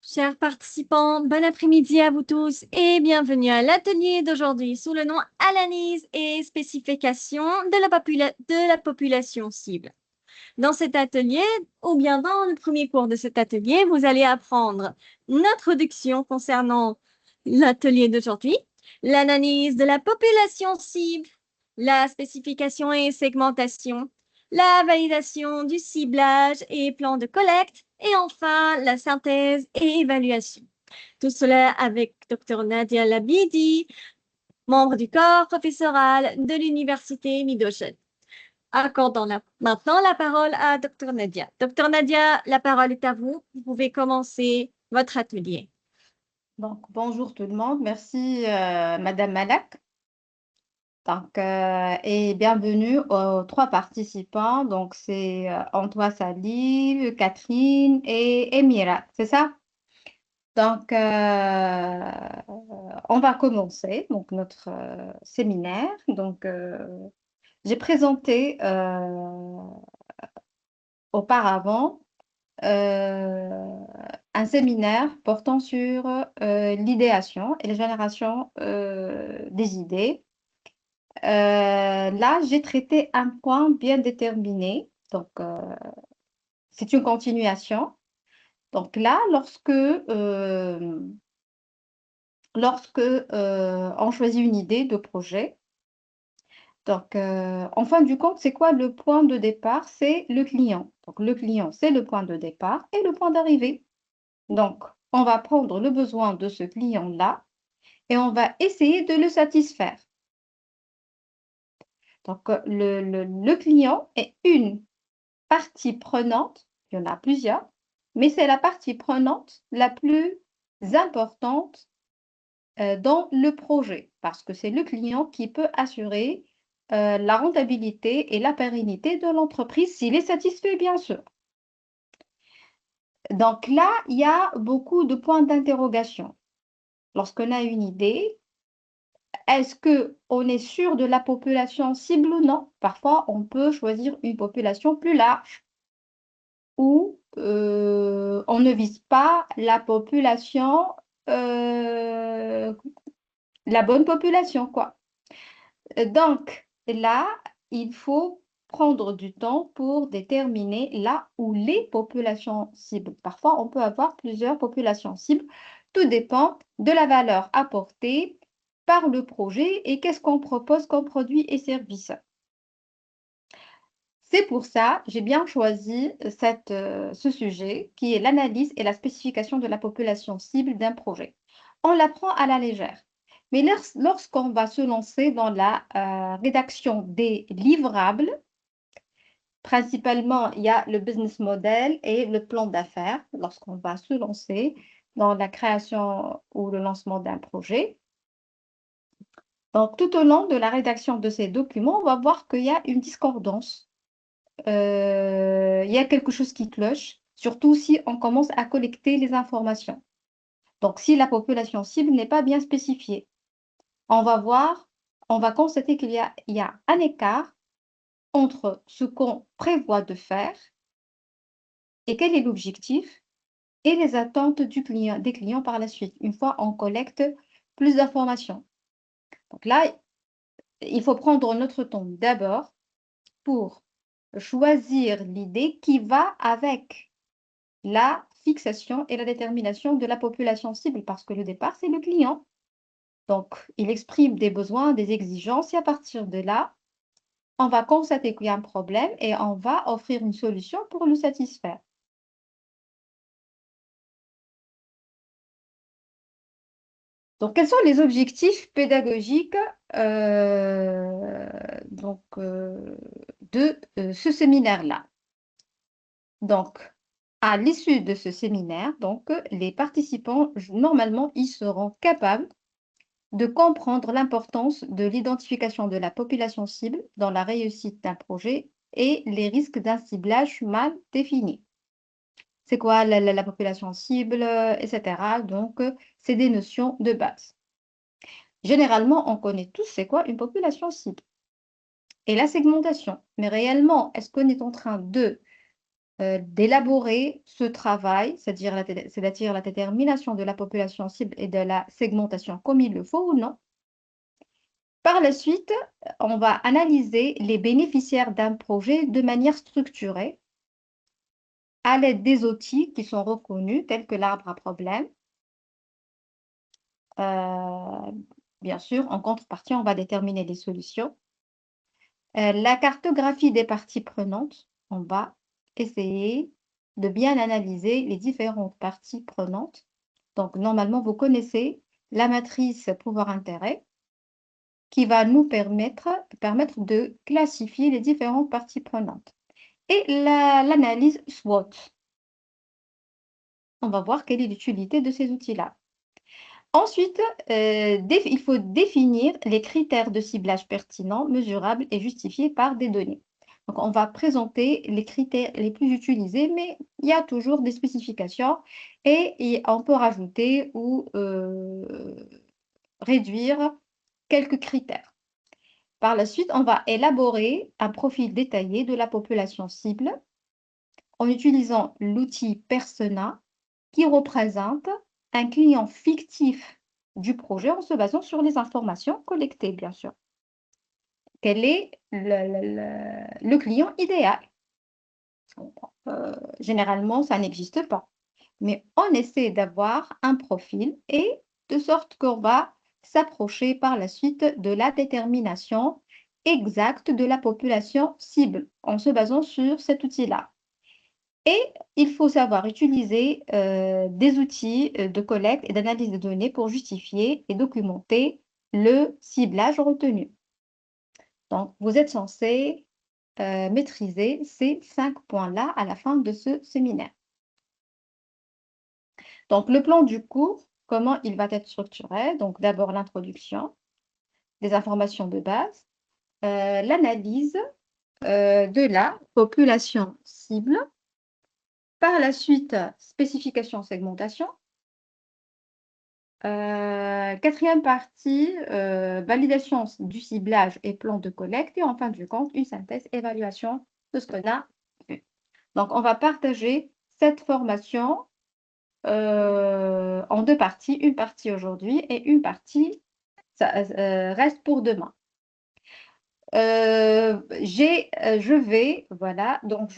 Chers participants, bon après-midi à vous tous et bienvenue à l'atelier d'aujourd'hui sous le nom Analyse et spécification de la population cible. Dans cet atelier, ou bien dans le premier cours de cet atelier, vous allez apprendre l'introduction concernant l'atelier d'aujourd'hui, l'analyse de la population cible, la spécification et segmentation, la validation du ciblage et plan de collecte, et enfin la synthèse et évaluation. Tout cela avec Dr Nadia Labidi, membre du corps professoral de l'Université Midoshen. Accordons maintenant la parole à Dr Nadia. Dr Nadia, la parole est à vous. Vous pouvez commencer votre atelier. Donc, bonjour tout le monde. Merci, Madame Malak. Et bienvenue aux trois participants. Donc, c'est Antoine Salive, Catherine et Emira. C'est ça? Donc, on va commencer notre séminaire. Donc, j'ai présenté auparavant euh, un séminaire portant sur l'idéation et la génération des idées. Là, j'ai traité un point bien déterminé. Donc, c'est une continuation. Donc là, lorsque on choisit une idée de projet, donc en fin du compte, c'est quoi le point de départ? C'est le client. Donc, le client, c'est le point de départ et le point d'arrivée. Donc, on va prendre le besoin de ce client-là et on va essayer de le satisfaire. Donc, le client est une partie prenante, il y en a plusieurs, mais c'est la partie prenante la plus importante dans le projet parce que c'est le client qui peut assurer la rentabilité et la pérennité de l'entreprise s'il est satisfait, bien sûr. Donc là, il y a beaucoup de points d'interrogation. Lorsqu'on a une idée, est-ce qu'on est sûr de la population cible ou non? Parfois, on peut choisir une population plus large ou on ne vise pas la population, euh, la bonne population, quoi. Donc là, il faut prendre du temps pour déterminer là où les populations cibles. Parfois, on peut avoir plusieurs populations cibles. Tout dépend de la valeur apportée par le projet et qu'est-ce qu'on propose comme produit et service. C'est pour ça j'ai bien choisi ce sujet qui est l'analyse et la spécification de la population cible d'un projet. On l'apprend à la légère. Mais lorsqu'on va se lancer dans la rédaction des livrables, principalement, il y a le business model et le plan d'affaires lorsqu'on va se lancer dans la création ou le lancement d'un projet. Donc, tout au long de la rédaction de ces documents, on va voir qu'il y a une discordance. Il y a quelque chose qui cloche, surtout si on commence à collecter les informations. Donc, si la population cible n'est pas bien spécifiée, on va constater il y a un écart entre ce qu'on prévoit de faire et quel est l'objectif et les attentes des clients par la suite, une fois on collecte plus d'informations. Donc là, il faut prendre notre temps d'abord pour choisir l'idée qui va avec la fixation et la détermination de la population cible, parce que le départ, c'est le client. Donc, il exprime des besoins, des exigences, et à partir de là, on va constater qu'il y a un problème et on va offrir une solution pour le satisfaire. Donc, quels sont les objectifs pédagogiques donc, de ce séminaire-là? Donc, à l'issue de ce séminaire, donc, les participants, normalement, ils seront capables de comprendre l'importance de l'identification de la population cible dans la réussite d'un projet et les risques d'un ciblage mal défini. C'est quoi la population cible, etc. Donc, c'est des notions de base. Généralement, on connaît tous c'est quoi une population cible et la segmentation. Mais réellement, est-ce qu'on est en train de d'élaborer ce travail, c'est-à-dire la détermination de la population cible et de la segmentation comme il le faut ou non. Par la suite, on va analyser les bénéficiaires d'un projet de manière structurée à l'aide des outils qui sont reconnus, tels que l'arbre à problème. Bien sûr, en contrepartie, on va déterminer les solutions. La cartographie des parties prenantes, on va essayer de bien analyser les différentes parties prenantes. Donc, normalement, vous connaissez la matrice pouvoir-intérêt qui va nous permettre de classifier les différentes parties prenantes. Et l'analyse SWOT. On va voir quelle est l'utilité de ces outils-là. Ensuite, il faut définir les critères de ciblage pertinents, mesurables et justifiés par des données. Donc, on va présenter les critères les plus utilisés, mais il y a toujours des spécifications et on peut rajouter ou réduire quelques critères. Par la suite, on va élaborer un profil détaillé de la population cible en utilisant l'outil Persona qui représente un client fictif du projet en se basant sur les informations collectées, bien sûr. Quel est le client idéal? Généralement, ça n'existe pas. Mais on essaie d'avoir un profil et de sorte qu'on va s'approcher par la suite de la détermination exacte de la population cible en se basant sur cet outil-là. Et il faut savoir utiliser des outils de collecte et d'analyse de données pour justifier et documenter le ciblage retenu. Donc, vous êtes censé maîtriser ces 5 points-là à la fin de ce séminaire. Donc, le plan du cours, comment il va être structuré? Donc, d'abord l'introduction, des informations de base, l'analyse de la population cible. Par la suite, spécification, segmentation. Quatrième partie, validation du ciblage et plan de collecte. Et en fin de compte, une synthèse, évaluation de ce qu'on a vu. Donc, on va partager cette formation en 2 parties. Une partie aujourd'hui et une partie reste pour demain. Je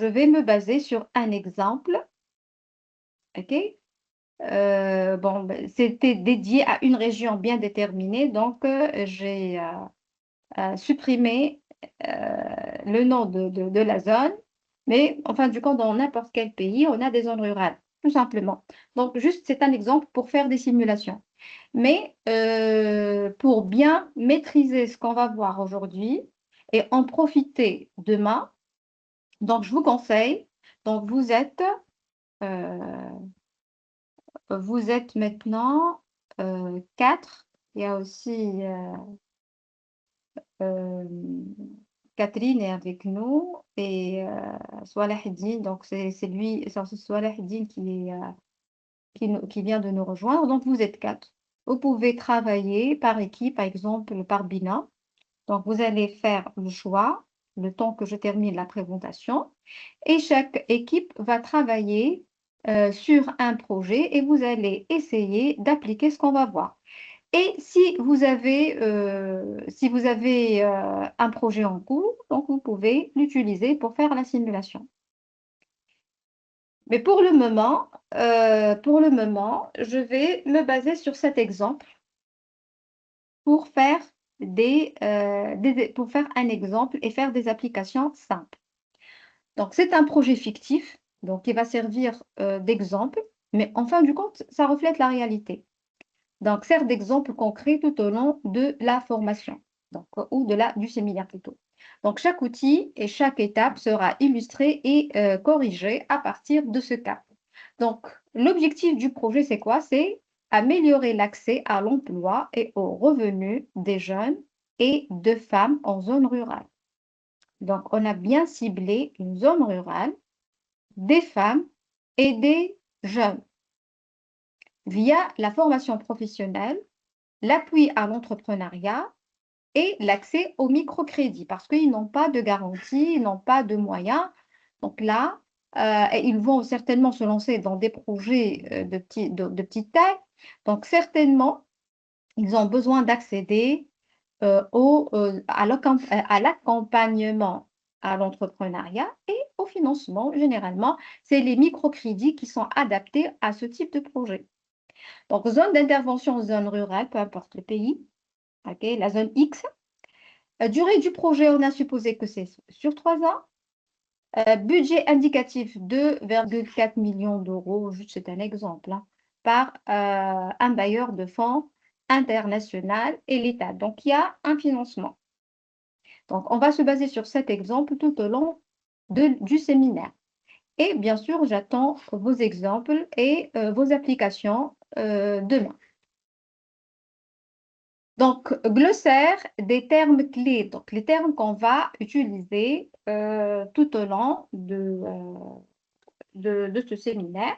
vais me baser sur un exemple. OK? C'était dédié à une région bien déterminée, donc j'ai supprimé le nom de la zone, mais en fin du compte, dans n'importe quel pays, on a des zones rurales, tout simplement. Donc, juste, c'est un exemple pour faire des simulations. Mais pour bien maîtriser ce qu'on va voir aujourd'hui et en profiter demain, donc je vous conseille, donc vous êtes maintenant 4. Il y a aussi Catherine est avec nous et Swalaheddine. Donc, c'est Swalaheddine qui vient de nous rejoindre. Donc, vous êtes 4. Vous pouvez travailler par équipe, par exemple, par binôme. Donc, vous allez faire le choix, le temps que je termine la présentation. Et chaque équipe va travailler sur un projet et vous allez essayer d'appliquer ce qu'on va voir. Et si vous avez un projet en cours, donc vous pouvez l'utiliser pour faire la simulation. Mais pour le moment, je vais me baser sur cet exemple pour faire pour faire un exemple et faire des applications simples. Donc, c'est un projet fictif, donc qui va servir d'exemple, mais en fin du compte, ça reflète la réalité. Donc, sert d'exemple concret tout au long de la formation, donc, ou du séminaire plutôt. Donc, chaque outil et chaque étape sera illustré et corrigé à partir de ce cas. Donc, l'objectif du projet, c'est quoi? C'est améliorer l'accès à l'emploi et aux revenus des jeunes et de femmes en zone rurale. Donc, on a bien ciblé une zone rurale, des femmes et des jeunes via la formation professionnelle, l'appui à l'entrepreneuriat et l'accès au microcrédit parce qu'ils n'ont pas de garantie, ils n'ont pas de moyens. Donc là, et ils vont certainement se lancer dans des projets de petite taille. Donc, certainement, ils ont besoin d'accéder à l'accompagnement à l'entrepreneuriat et au financement. Généralement, c'est les microcrédits qui sont adaptés à ce type de projet. Donc, zone d'intervention, zone rurale, peu importe le pays, la zone X. Durée du projet, on a supposé que c'est sur 3 ans. Budget indicatif 2,4 millions d'euros, juste c'est un exemple, hein, par un bailleur de fonds international et l'État. Donc, il y a un financement. Donc, on va se baser sur cet exemple tout au long du séminaire. Et bien sûr, j'attends vos exemples et vos applications demain. Donc, glossaire des termes clés, donc les termes qu'on va utiliser tout au long de ce séminaire.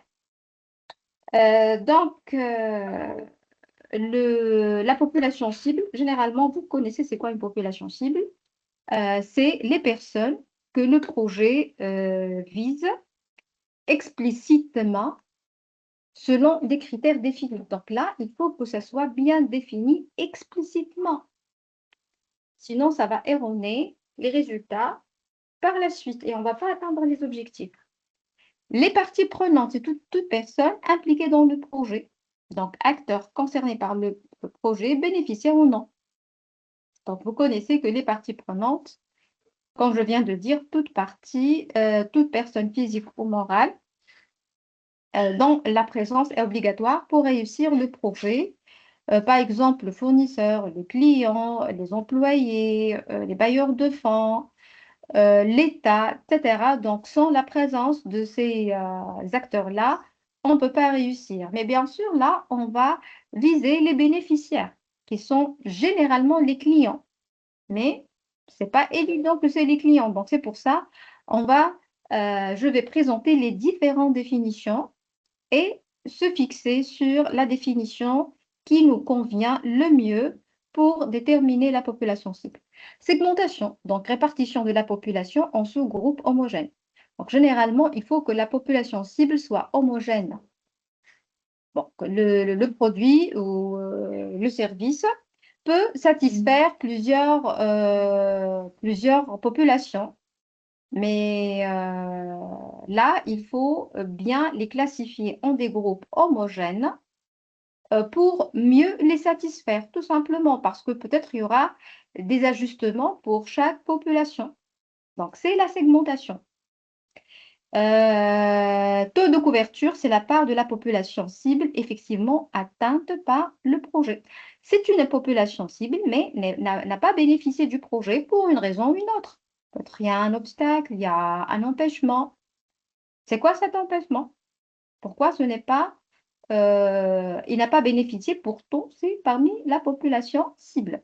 La population cible, généralement, vous connaissez c'est quoi une population cible? C'est les personnes que le projet vise explicitement selon des critères définis. Donc là, il faut que ça soit bien défini explicitement. Sinon, ça va erroner les résultats par la suite et on ne va pas atteindre les objectifs. Les parties prenantes, c'est toute personne impliquée dans le projet. Donc, acteurs concernés par le projet, bénéficiaires ou non. Donc, vous connaissez que les parties prenantes, comme je viens de dire, toute personne physique ou morale, dont la présence est obligatoire pour réussir le projet. Par exemple, le fournisseur, les clients, les employés, les bailleurs de fonds, l'État, etc. Donc, sans la présence de ces acteurs-là, on ne peut pas réussir. Mais bien sûr, là, on va viser les bénéficiaires, qui sont généralement les clients. Mais ce n'est pas évident que c'est les clients. Donc, c'est pour ça, je vais présenter les différentes définitions et se fixer sur la définition qui nous convient le mieux pour déterminer la population cible. Segmentation, donc répartition de la population en sous-groupes homogènes. Donc, généralement, il faut que la population cible soit homogène. Bon, le produit ou le service peut satisfaire plusieurs populations. Mais là, il faut bien les classifier en des groupes homogènes pour mieux les satisfaire, tout simplement parce que peut-être il y aura des ajustements pour chaque population. Donc, c'est la segmentation. Taux de couverture, c'est la part de la population cible effectivement atteinte par le projet. C'est une population cible, mais n'a pas bénéficié du projet pour une raison ou une autre. Peut-être il y a un obstacle, il y a un empêchement. C'est quoi cet empêchement? Pourquoi il n'a pas bénéficié, pourtant c'est parmi la population cible.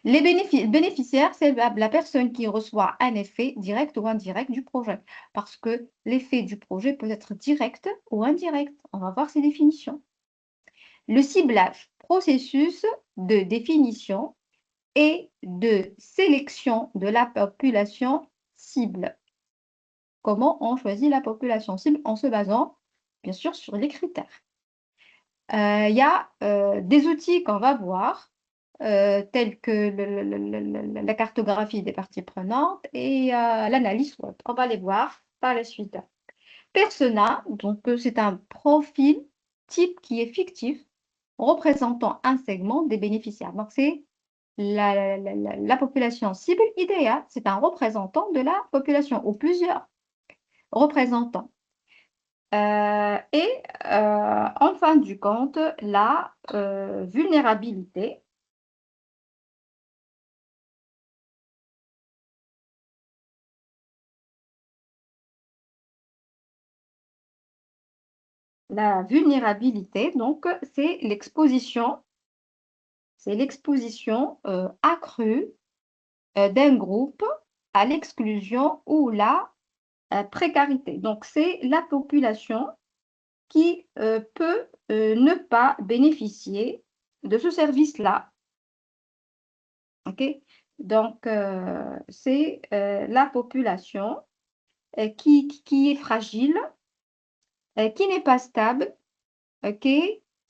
Les bénéficiaires, c'est la personne qui reçoit un effet direct ou indirect du projet. Parce que l'effet du projet peut être direct ou indirect. On va voir ces définitions. Le ciblage, processus de définition et de sélection de la population cible. Comment on choisit la population cible en se basant, bien sûr, sur les critères. Il y a des outils qu'on va voir, tels que la cartographie des parties prenantes et l'analyse SWOT. On va les voir par la suite. Persona, donc c'est un profil type qui est fictif, représentant un segment des bénéficiaires. Donc, c'est la population cible idéale. C'est un représentant de la population ou plusieurs représentants. En fin du compte, la vulnérabilité. La vulnérabilité, donc, c'est l'exposition accrue d'un groupe à l'exclusion ou la précarité. Donc, c'est la population qui peut ne pas bénéficier de ce service-là. OK? Donc, c'est la population qui est fragile, qui n'est pas stable, OK?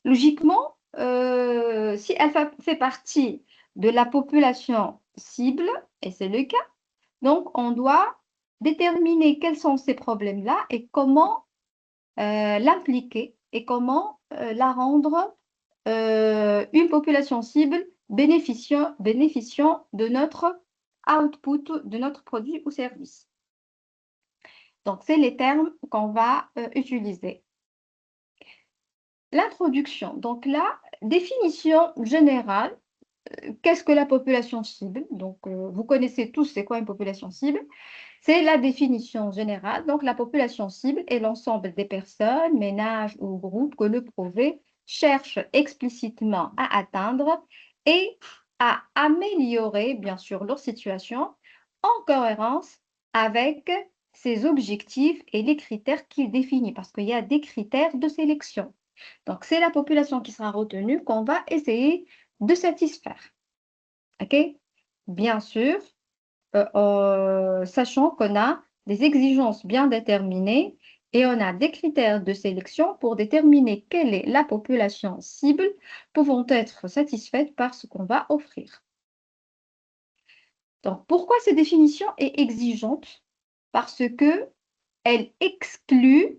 Logiquement, si elle fait partie de la population cible, et c'est le cas, donc on doit déterminer quels sont ces problèmes-là et comment l'impliquer et comment la rendre une population cible bénéficiant de notre output, de notre produit ou service. Donc, c'est les termes qu'on va utiliser. L'introduction. Donc là, définition générale. Qu'est-ce que la population cible? Donc, vous connaissez tous c'est quoi une population cible. C'est la définition générale. Donc, la population cible est l'ensemble des personnes, ménages ou groupes que le projet cherche explicitement à atteindre et à améliorer, bien sûr, leur situation en cohérence avec ses objectifs et les critères qu'il définit, parce qu'il y a des critères de sélection. Donc, c'est la population qui sera retenue qu'on va essayer de satisfaire. OK? Bien sûr, sachant qu'on a des exigences bien déterminées et on a des critères de sélection pour déterminer quelle est la population cible pouvant être satisfaite par ce qu'on va offrir. Donc, pourquoi cette définition est exigeante? Parce que elle exclut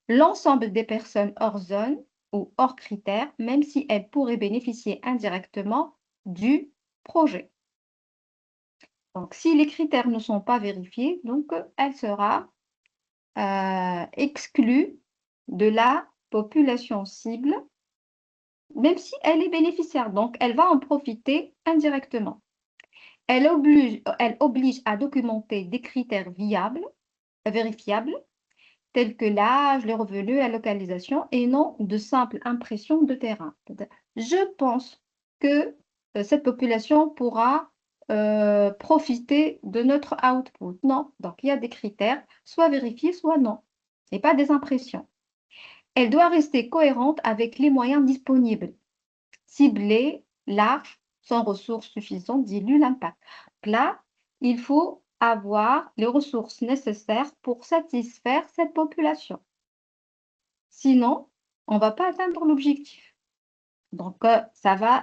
l'ensemble des personnes hors zone ou hors critères, même si elles pourraient bénéficier indirectement du projet. Donc, si les critères ne sont pas vérifiés, donc elle sera exclue de la population cible, même si elle est bénéficiaire. Donc, elle va en profiter indirectement. Elle oblige à documenter des critères vérifiables, tels que l'âge, les revenus, la localisation, et non de simples impressions de terrain. Je pense que cette population pourra profiter de notre output. Non, donc il y a des critères, soit vérifiés, soit non, et pas des impressions. Elle doit rester cohérente avec les moyens disponibles. Ciblée, large, sans ressources suffisantes, dilue l'impact. Là, il faut avoir les ressources nécessaires pour satisfaire cette population. Sinon, on ne va pas atteindre l'objectif. Donc,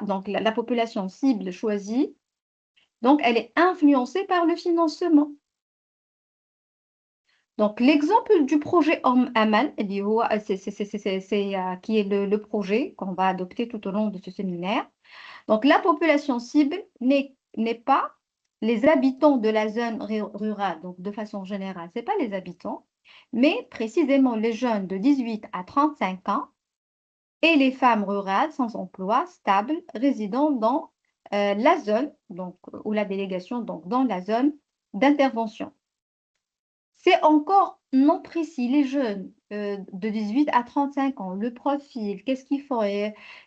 donc la population cible choisie, donc elle est influencée par le financement. Donc, l'exemple du projet Amal, qui est le projet qu'on va adopter tout au long de ce séminaire. Donc, la population cible n'est pas les habitants de la zone rurale, donc de façon générale, ce n'est pas les habitants, mais précisément les jeunes de 18 à 35 ans et les femmes rurales sans emploi stable résidant dans la zone, donc, ou la délégation, donc dans la zone d'intervention. C'est encore non précis. Les jeunes de 18 à 35 ans, le profil, qu'est-ce qu'ils font?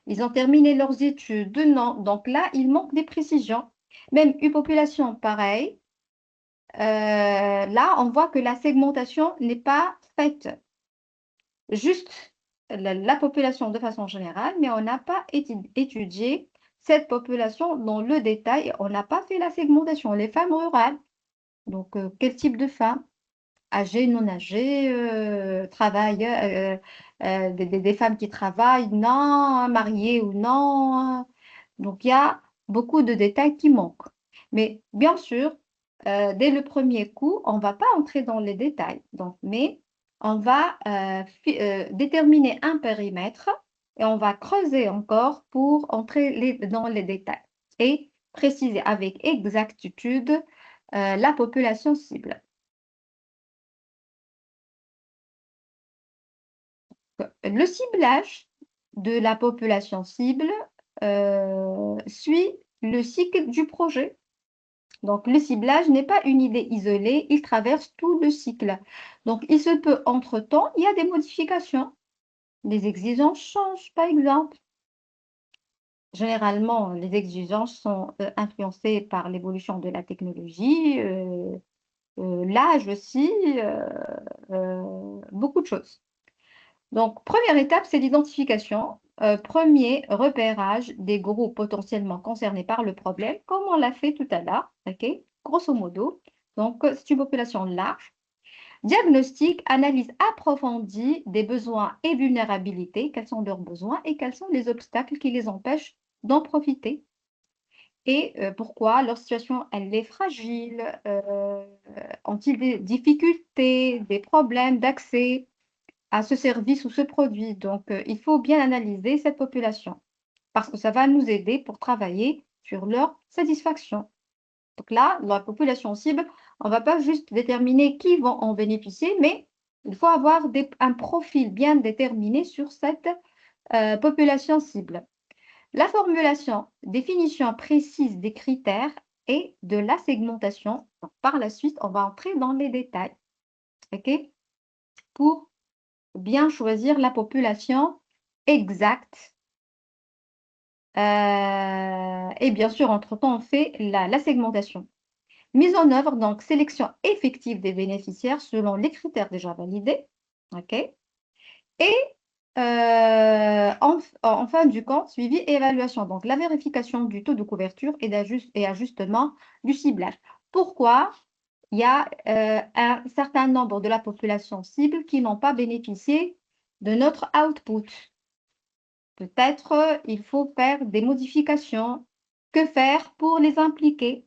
Ils ont terminé leurs études, non. Donc là, il manque des précisions. Même une population pareille, là, on voit que la segmentation n'est pas faite. Juste la population de façon générale, mais on n'a pas étudié cette population dans le détail. On n'a pas fait la segmentation. Les femmes rurales, donc quel type de femmes? Âgées, non âgées, des femmes qui travaillent, non, mariées ou non. Donc, il y a beaucoup de détails qui manquent. Mais bien sûr, dès le premier coup, on ne va pas entrer dans les détails. Donc, mais on va déterminer un périmètre et on va creuser encore pour entrer dans les détails et préciser avec exactitude la population cible. Le ciblage de la population cible suit le cycle du projet. Donc, le ciblage n'est pas une idée isolée, il traverse tout le cycle. Donc, il se peut, entre-temps, il y a des modifications. Les exigences changent, par exemple. Généralement, les exigences sont influencées par l'évolution de la technologie, l'âge aussi, beaucoup de choses. Donc, première étape, c'est l'identification. Premier repérage des groupes potentiellement concernés par le problème, comme on l'a fait tout à l'heure, ok? Grosso modo. Donc, c'est une population large. Diagnostic, analyse approfondie des besoins et vulnérabilités, quels sont leurs besoins et quels sont les obstacles qui les empêchent d'en profiter. Et pourquoi leur situation, elle est fragile, ont-ils des difficultés, des problèmes d'accès à ce service ou ce produit. Donc, il faut bien analyser cette population parce que ça va nous aider pour travailler sur leur satisfaction. Donc là, dans la population cible, on ne va pas juste déterminer qui vont en bénéficier, mais il faut avoir un profil bien déterminé sur cette population cible. La formulation, définition précise des critères et de la segmentation. Donc, par la suite, on va entrer dans les détails, ok, pour bien choisir la population exacte. Et bien sûr, entre-temps, on fait la segmentation. Mise en œuvre, donc sélection effective des bénéficiaires selon les critères déjà validés. OK. Et en fin du compte, suivi et évaluation. Donc la vérification du taux de couverture et ajustement du ciblage. Pourquoi il y a un certain nombre de la population cible qui n'ont pas bénéficié de notre output? Peut-être il faut faire des modifications. Que faire pour les impliquer?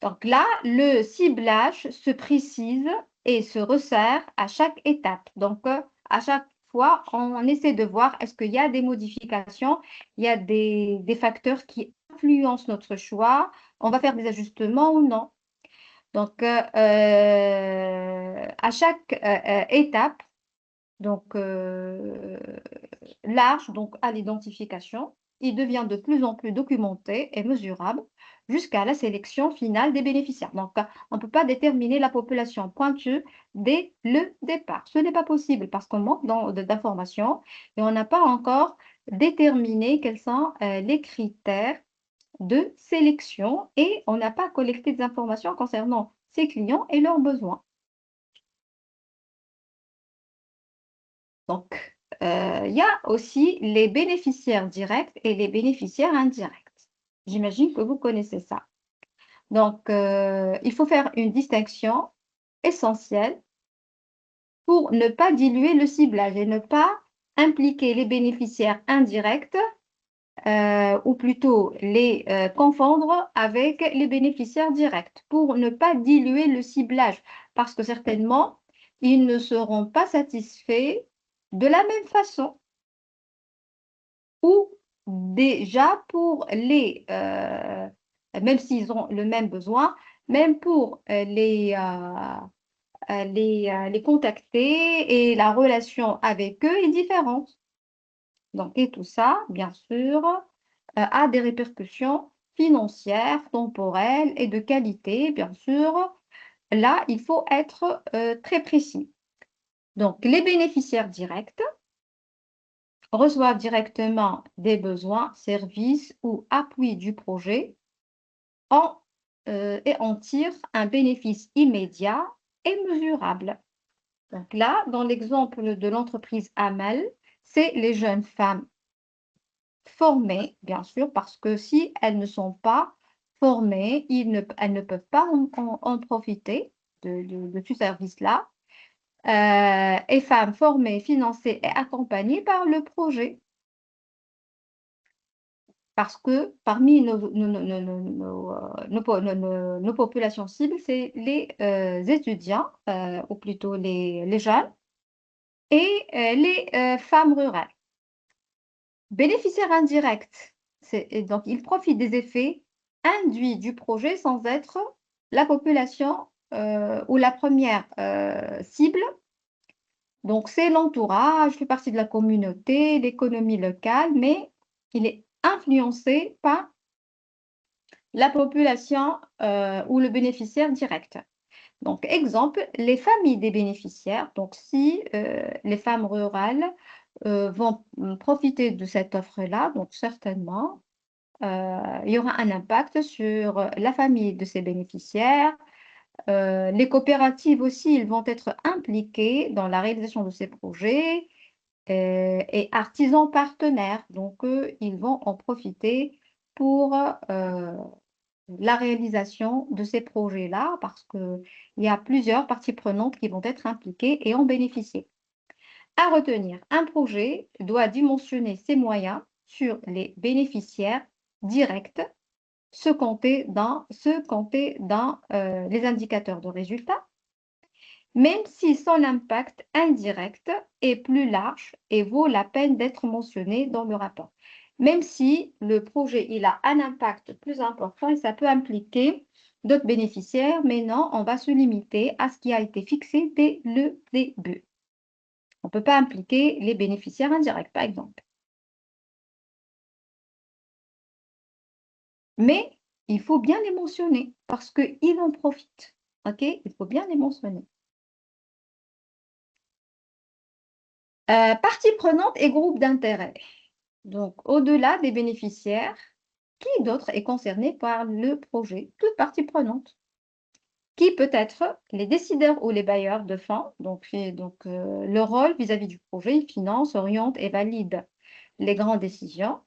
Donc là, le ciblage se précise et se resserre à chaque étape. Donc, à chaque fois, on essaie de voir est-ce qu'il y a des modifications, il y a des facteurs qui influencent notre choix, on va faire des ajustements ou non. Donc, à chaque étape, donc large, donc à l'identification, il devient de plus en plus documenté et mesurable jusqu'à la sélection finale des bénéficiaires. Donc, on ne peut pas déterminer la population pointue dès le départ. Ce n'est pas possible parce qu'on manque d'informations et on n'a pas encore déterminé quels sont les critères de sélection et on n'a pas collecté des informations concernant ces clients et leurs besoins. Donc, il y a aussi les bénéficiaires directs et les bénéficiaires indirects. J'imagine que vous connaissez ça. Donc, il faut faire une distinction essentielle pour ne pas diluer le ciblage et ne pas impliquer les bénéficiaires indirects ou plutôt les confondre avec les bénéficiaires directs pour ne pas diluer le ciblage parce que certainement, ils ne seront pas satisfaits de la même façon. Ou déjà pour même s'ils ont le même besoin, même pour les contacter et la relation avec eux est différente. Donc, et tout ça, bien sûr, a des répercussions financières, temporelles et de qualité, bien sûr. Là, il faut être très précis. Donc, les bénéficiaires directs reçoivent directement des besoins, services ou appuis du projet et en tirent un bénéfice immédiat et mesurable. Donc là, dans l'exemple de l'entreprise Amel, c'est les jeunes femmes formées, bien sûr, parce que si elles ne sont pas formées, elles ne peuvent pas en profiter de ce service-là. Et femmes formées, financées et accompagnées par le projet. Parce que parmi nos populations cibles, c'est les étudiants, ou plutôt les jeunes, et les femmes rurales. Bénéficiaires indirects, et donc ils profitent des effets induits du projet sans être la population ou la première cible. Donc c'est l'entourage, fait partie de la communauté, l'économie locale, mais il est influencé par la population ou le bénéficiaire direct. Donc, exemple, les familles des bénéficiaires. Donc, si les femmes rurales vont profiter de cette offre-là, donc certainement, il y aura un impact sur la famille de ces bénéficiaires. Les coopératives aussi, ils vont être impliqués dans la réalisation de ces projets et artisans partenaires. Donc, eux, ils vont en profiter pour la réalisation de ces projets-là parce qu'il y a plusieurs parties prenantes qui vont être impliquées et en bénéficier. À retenir, un projet doit dimensionner ses moyens sur les bénéficiaires directs, se compter dans les indicateurs de résultats, même si son impact indirect est plus large et vaut la peine d'être mentionné dans le rapport. Même si le projet il a un impact plus important et ça peut impliquer d'autres bénéficiaires, mais non, on va se limiter à ce qui a été fixé dès le début. On ne peut pas impliquer les bénéficiaires indirects, par exemple. Mais il faut bien les mentionner parce qu'ils en profitent. OK? Il faut bien les mentionner. Parties prenantes et groupes d'intérêt. Donc, au-delà des bénéficiaires, qui d'autre est concerné par le projet? Toute partie prenante. Qui peut être les décideurs ou les bailleurs de fonds. Donc, le rôle vis-à-vis du projet, il finance, oriente et valide les grandes décisions.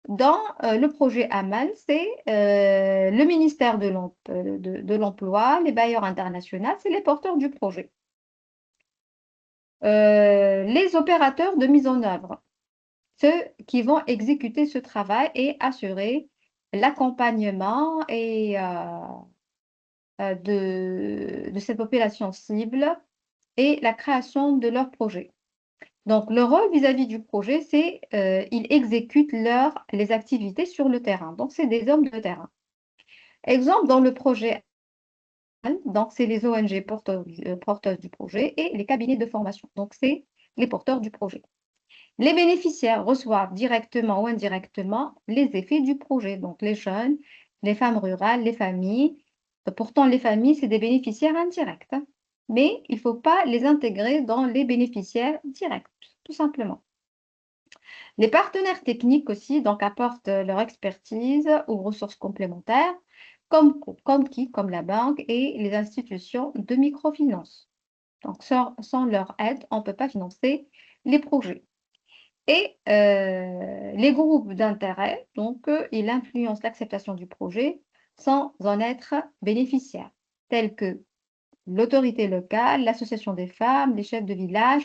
Dans le projet AMAL, c'est le ministère de l'Emploi, les bailleurs internationaux, c'est les porteurs du projet. Les opérateurs de mise en œuvre, ceux qui vont exécuter ce travail et assurer l'accompagnement et, de cette population cible et la création de leur projet. Donc, le rôle vis-à-vis du projet, c'est ils exécutent les activités sur le terrain. Donc, c'est des hommes de terrain. Exemple, dans le projet, donc c'est les ONG porteuses du projet et les cabinets de formation. Donc, c'est les porteurs du projet. Les bénéficiaires reçoivent directement ou indirectement les effets du projet. Donc, les jeunes, les femmes rurales, les familles. Pourtant, les familles, c'est des bénéficiaires indirects, hein. Mais il ne faut pas les intégrer dans les bénéficiaires directs, tout simplement. Les partenaires techniques aussi donc, apportent leur expertise ou ressources complémentaires, comme la banque et les institutions de microfinance. Donc, sans leur aide, on ne peut pas financer les projets. Et les groupes d'intérêt, donc, ils influencent l'acceptation du projet sans en être bénéficiaires, tels que l'autorité locale, l'association des femmes, les chefs de village.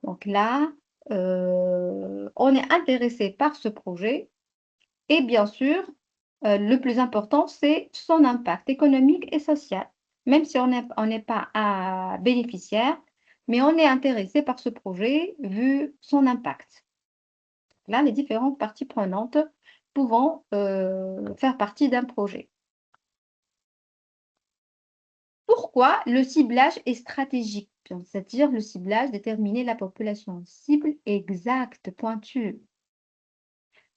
Donc là, on est intéressé par ce projet et bien sûr, le plus important, c'est son impact économique et social. Même si on n'est pas un bénéficiaire, mais on est intéressé par ce projet vu son impact. Là, les différentes parties prenantes pouvant faire partie d'un projet. Pourquoi le ciblage est stratégique? C'est-à-dire le ciblage, déterminer la population cible exacte, pointue.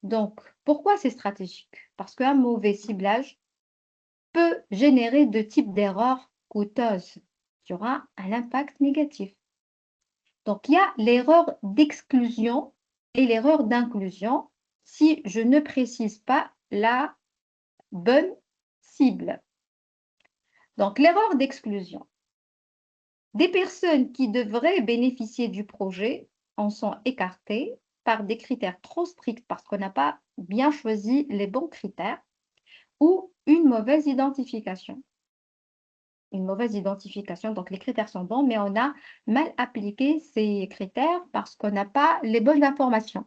Donc, pourquoi c'est stratégique? Parce qu'un mauvais ciblage peut générer deux types d'erreurs coûteuses qui aura un impact négatif. Donc, il y a l'erreur d'exclusion et l'erreur d'inclusion si je ne précise pas la bonne cible. Donc, l'erreur d'exclusion. Des personnes qui devraient bénéficier du projet en sont écartées par des critères trop stricts parce qu'on n'a pas bien choisi les bons critères ou une mauvaise identification. Une mauvaise identification, donc les critères sont bons, mais on a mal appliqué ces critères parce qu'on n'a pas les bonnes informations.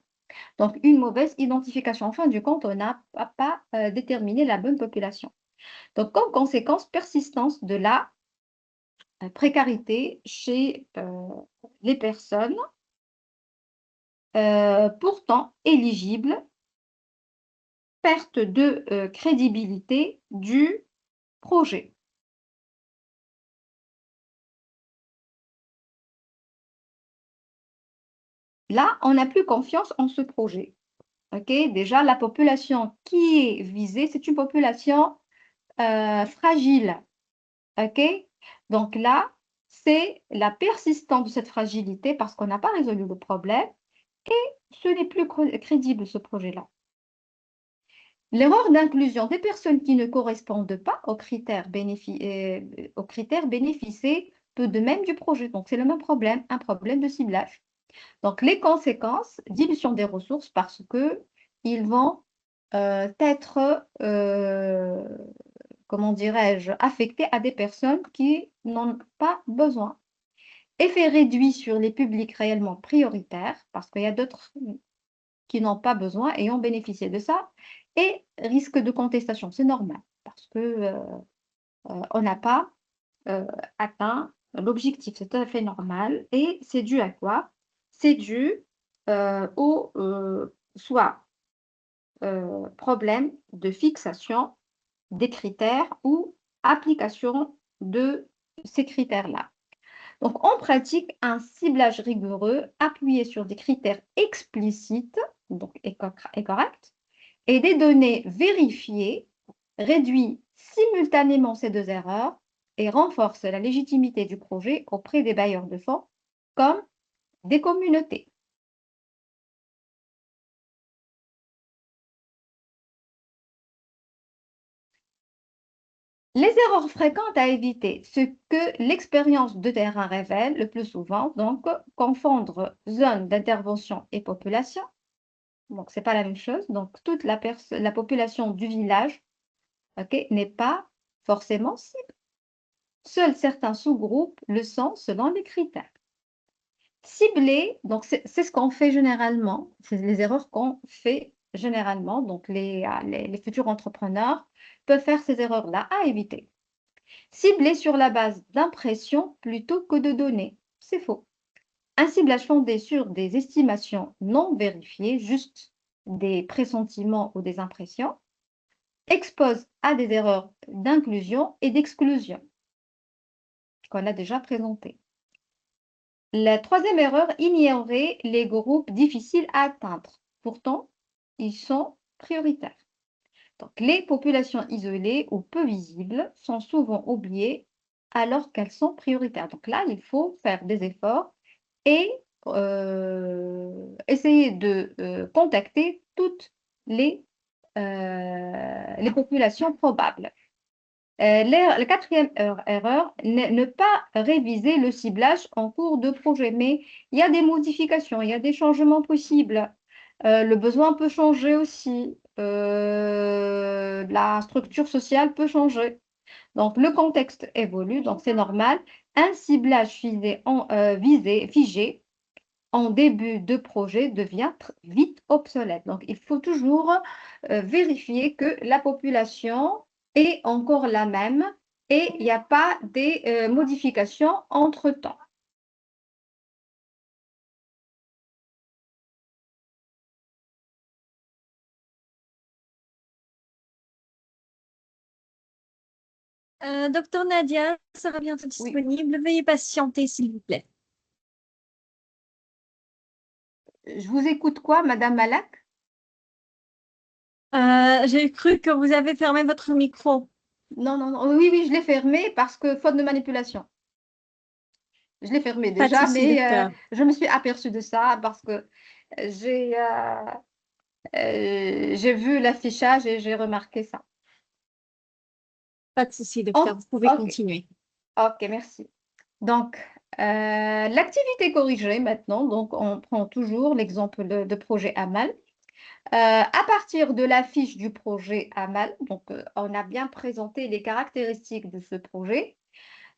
Donc, une mauvaise identification. En fin du compte, on n'a pas déterminé la bonne population. Donc, comme conséquence, persistance de la précarité chez les personnes pourtant éligibles, perte de crédibilité du projet. Là, on n'a plus confiance en ce projet. Okay? Déjà, la population qui est visée, c'est une population fragile. Okay? Donc là, c'est la persistance de cette fragilité parce qu'on n'a pas résolu le problème et ce n'est plus crédible ce projet-là. L'erreur d'inclusion des personnes qui ne correspondent pas aux critères bénéficiés peut de même du projet. Donc, c'est le même problème, un problème de ciblage. Donc, les conséquences, dilution des ressources parce qu'ils vont être comment dirais-je, affecté à des personnes qui n'en ont pas besoin. Effet réduit sur les publics réellement prioritaires, parce qu'il y a d'autres qui n'ont pas besoin et ont bénéficié de ça, et risque de contestation, c'est normal, parce que on n'a pas atteint l'objectif, c'est tout à fait normal. Et c'est dû à quoi? C'est dû au soit problème de fixation des critères ou application de ces critères-là. Donc, on pratique un ciblage rigoureux appuyé sur des critères explicites, donc et corrects, et des données vérifiées, réduit simultanément ces deux erreurs et renforce la légitimité du projet auprès des bailleurs de fonds comme des communautés. Les erreurs fréquentes à éviter, ce que l'expérience de terrain révèle le plus souvent, donc confondre zone d'intervention et population. Donc, ce n'est pas la même chose. Donc, toute la population du village, n'est pas forcément cible. Seuls certains sous-groupes le sont selon les critères. Cibler, donc c'est ce qu'on fait généralement, c'est les erreurs qu'on fait généralement. Donc, les futurs entrepreneurs peuvent faire ces erreurs-là à éviter. Cibler sur la base d'impressions plutôt que de données, c'est faux. Un ciblage fondé sur des estimations non vérifiées, juste des pressentiments ou des impressions, expose à des erreurs d'inclusion et d'exclusion qu'on a déjà présentées. La troisième erreur, ignorer les groupes difficiles à atteindre. Pourtant, ils sont prioritaires. Donc, les populations isolées ou peu visibles sont souvent oubliées alors qu'elles sont prioritaires. Donc là, il faut faire des efforts et essayer de contacter toutes les populations probables. La quatrième erreur, ne pas réviser le ciblage en cours de projet. Mais il y a des modifications, il y a des changements possibles. Le besoin peut changer aussi. La structure sociale peut changer. Donc, le contexte évolue, donc c'est normal. Un ciblage figé en début de projet devient vite obsolète. Donc, il faut toujours vérifier que la population est encore la même et il n'y a pas des modifications entre-temps. Docteur Nadia sera bientôt Oui. disponible. Veuillez patienter, s'il vous plaît. Je vous écoute quoi, Madame Malak? J'ai cru que vous avez fermé votre micro. Non, non, non. Oui, oui, je l'ai fermé parce que faute de manipulation. Je l'ai fermé Pas de déjà, souci, mais docteur. je me suis aperçue de ça parce que j'ai j'ai vu l'affichage et j'ai remarqué ça. Pas de souci, docteur. Oh, Vous pouvez ok, continuer. ok, merci. Donc, l'activité corrigée maintenant, donc on prend toujours l'exemple de projet AMAL. À partir de la fiche du projet AMAL, donc on a bien présenté les caractéristiques de ce projet.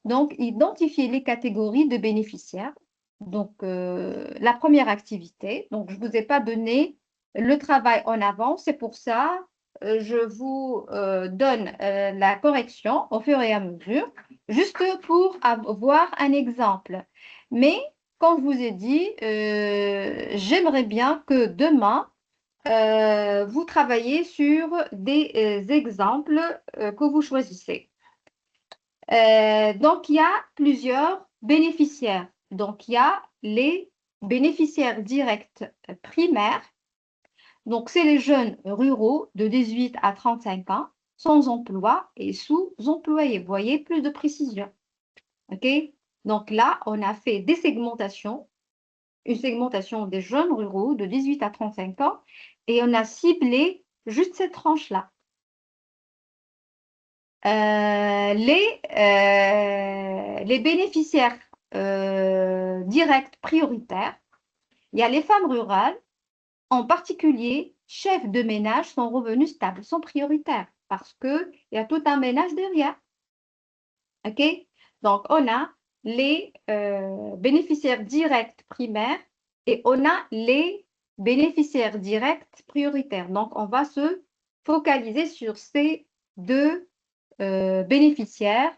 Donc, identifier les catégories de bénéficiaires. Donc, la première activité. Donc, je ne vous ai pas donné le travail en avant. C'est pour ça, je vous donne la correction au fur et à mesure, juste pour avoir un exemple. Mais, comme je vous ai dit, j'aimerais bien que demain, vous travaillez sur des exemples que vous choisissez. Donc, il y a plusieurs bénéficiaires. Donc, il y a les bénéficiaires directs primaires. Donc, c'est les jeunes ruraux de 18 à 35 ans, sans emploi et sous-employés. Vous voyez, plus de précision. OK? Donc là, on a fait des segmentations, une segmentation des jeunes ruraux de 18 à 35 ans, et on a ciblé juste cette tranche-là. Les bénéficiaires directs prioritaires, il y a les femmes rurales, en particulier chefs de ménage sans revenu stable, sont prioritaires. parce qu'il y a tout un ménage derrière. OK? Donc, on a les bénéficiaires directs primaires et on a les bénéficiaires directs prioritaires. Donc, on va se focaliser sur ces deux bénéficiaires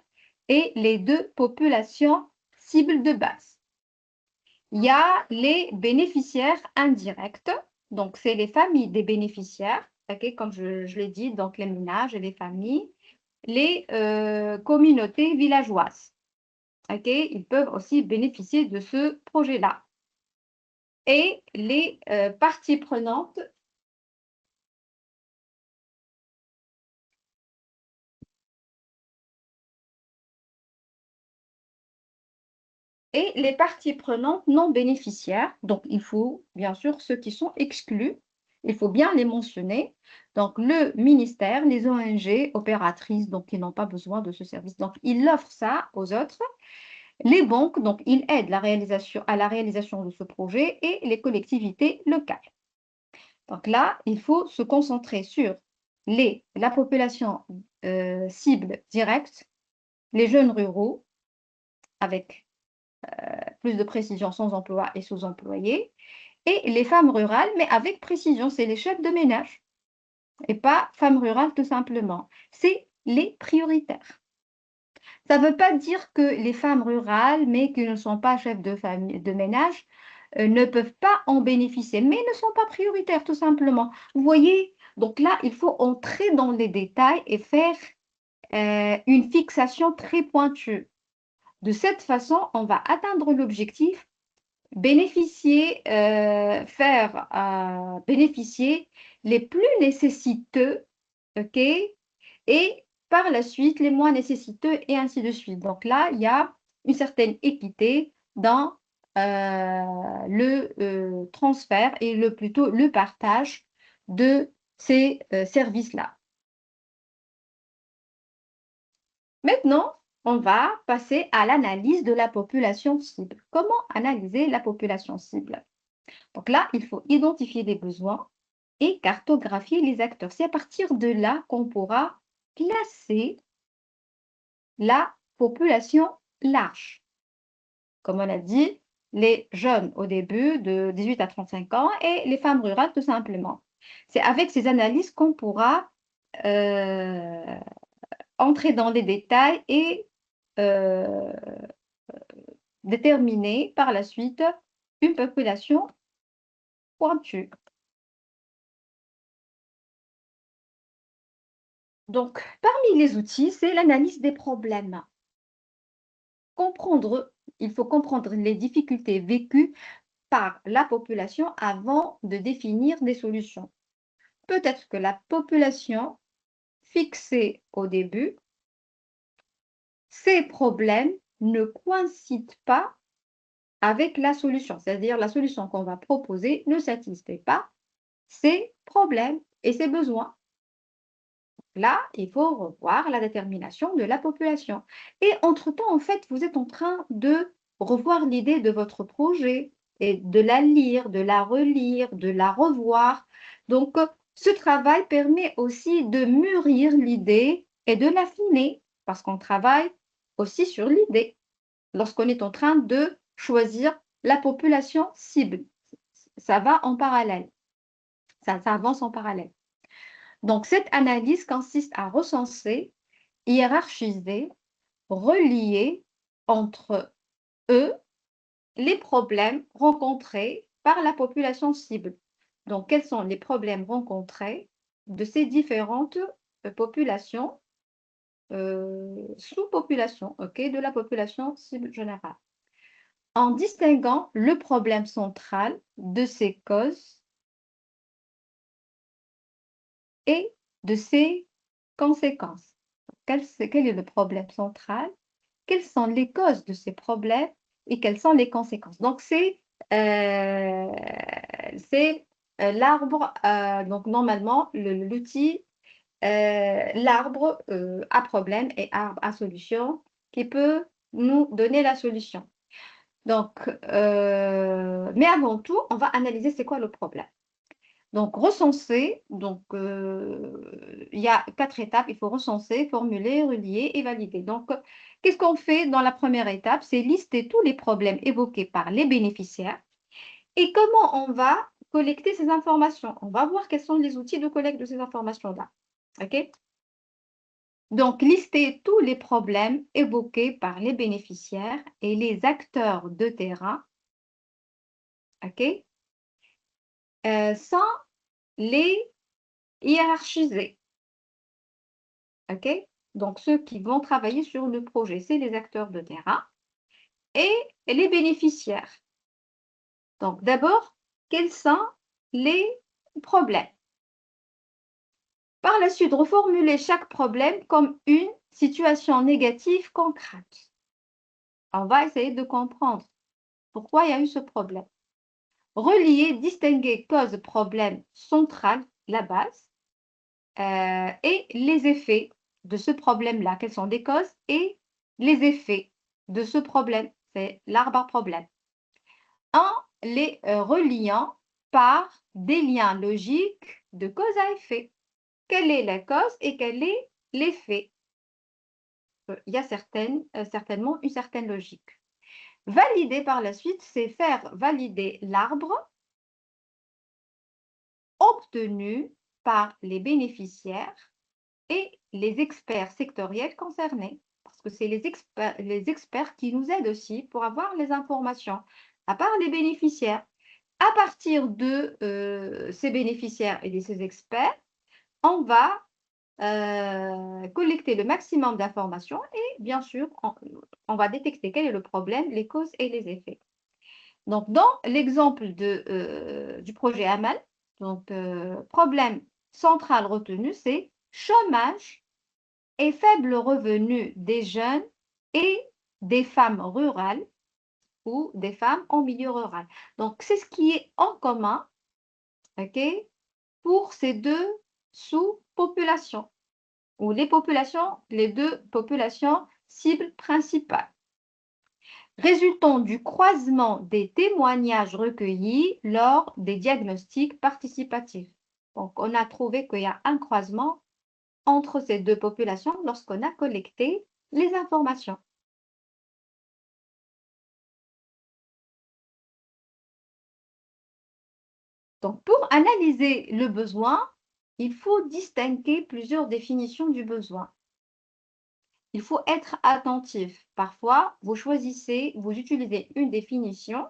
et les deux populations cibles de base. Il y a les bénéficiaires indirects, donc c'est les familles des bénéficiaires, okay, comme je l'ai dit, donc les ménages et les familles, les communautés villageoises. Okay, ils peuvent aussi bénéficier de ce projet-là. Et les parties prenantes et les parties prenantes non bénéficiaires. Donc, il faut bien sûr ceux qui sont exclus, il faut bien les mentionner. Donc, le ministère, les ONG opératrices, donc qui n'ont pas besoin de ce service. Donc, ils offrent ça aux autres. Les banques, donc, ils aident à la réalisation de ce projet et les collectivités locales. Donc là, il faut se concentrer sur la population cible directe, les jeunes ruraux, avec plus de précision sans emploi et sous-employés, et les femmes rurales, mais avec précision, c'est les chefs de ménage, et pas femmes rurales tout simplement. C'est les prioritaires. Ça ne veut pas dire que les femmes rurales, mais qui ne sont pas chefs de famille, de ménage, ne peuvent pas en bénéficier, mais ne sont pas prioritaires tout simplement. Vous voyez, donc là, il faut entrer dans les détails et faire une fixation très pointue. De cette façon, on va atteindre l'objectif, faire bénéficier les plus nécessiteux, ok, et par la suite les moins nécessiteux et ainsi de suite. Donc là, il y a une certaine équité dans le transfert et plutôt le partage de ces services-là. Maintenant, on va passer à l'analyse de la population cible. Comment analyser la population cible? Donc là, il faut identifier les besoins et cartographier les acteurs. C'est à partir de là qu'on pourra classer la population large. Comme on a dit, les jeunes au début de 18 à 35 ans et les femmes rurales tout simplement. C'est avec ces analyses qu'on pourra entrer dans les détails et déterminer par la suite une population pointue. Donc, parmi les outils, c'est l'analyse des problèmes. Il faut comprendre les difficultés vécues par la population avant de définir des solutions. Peut-être que la population fixée au début, ces problèmes ne coïncident pas avec la solution, c'est-à-dire la solution qu'on va proposer ne satisfait pas ces problèmes et ces besoins. Là, il faut revoir la détermination de la population. Et entre-temps, en fait, vous êtes en train de revoir l'idée de votre projet et de la lire, de la relire, de la revoir. Donc, ce travail permet aussi de mûrir l'idée et de l'affiner parce qu'on travaille aussi sur l'idée lorsqu'on est en train de choisir la population cible. Ça va en parallèle. Ça avance en parallèle. Donc, cette analyse consiste à recenser, hiérarchiser, relier entre eux les problèmes rencontrés par la population cible. Donc, quels sont les problèmes rencontrés de ces différentes populations, sous-populations, okay, de la population cible générale, en distinguant le problème central de ses causes et de ses conséquences. Quel est le problème central? Quelles sont les causes de ces problèmes et quelles sont les conséquences? Donc, c'est l'arbre, donc normalement, l'outil, l'arbre à problème et arbre à solution qui peut nous donner la solution. Donc, mais avant tout, on va analyser c'est quoi le problème. Donc, recenser, donc il y a 4 étapes. Il faut recenser, formuler, relier et valider. Donc, qu'est-ce qu'on fait dans la première étape? C'est lister tous les problèmes évoqués par les bénéficiaires et comment on va collecter ces informations. On va voir quels sont les outils de collecte de ces informations-là. OK? Donc, lister tous les problèmes évoqués par les bénéficiaires et les acteurs de terrain, OK? Sans les hiérarchiser. OK? Donc, ceux qui vont travailler sur le projet, c'est les acteurs de terrain et les bénéficiaires. Donc, d'abord, quels sont les problèmes? Par la suite, reformuler chaque problème comme une situation négative concrète. On va essayer de comprendre pourquoi il y a eu ce problème. Relier, distinguer cause, problème central, la base, et les effets de ce problème-là. Quelles sont les causes et les effets de ce problème? C'est l'arbre à problème. En les reliant par des liens logiques de cause à effet. Quelle est la cause et quel est l'effet? Il y a certainement une certaine logique. Valider par la suite, c'est faire valider l'arbre obtenu par les bénéficiaires et les experts sectoriels concernés. Parce que c'est les experts qui nous aident aussi pour avoir les informations, à part les bénéficiaires. À partir de ces bénéficiaires et de ces experts, on va collecter le maximum d'informations et bien sûr, on va détecter quel est le problème, les causes et les effets. Donc, dans l'exemple du projet AMAL, donc, problème central retenu, c'est chômage et faible revenu des jeunes et des femmes rurales ou des femmes en milieu rural. Donc, c'est ce qui est en commun, OK, pour ces deux sous-populations ou les deux populations cibles principales, résultant du croisement des témoignages recueillis lors des diagnostics participatifs. Donc, on a trouvé qu'il y a un croisement entre ces deux populations lorsqu'on a collecté les informations. Donc, pour analyser le besoin, il faut distinguer plusieurs définitions du besoin. Il faut être attentif. Parfois, vous utilisez une définition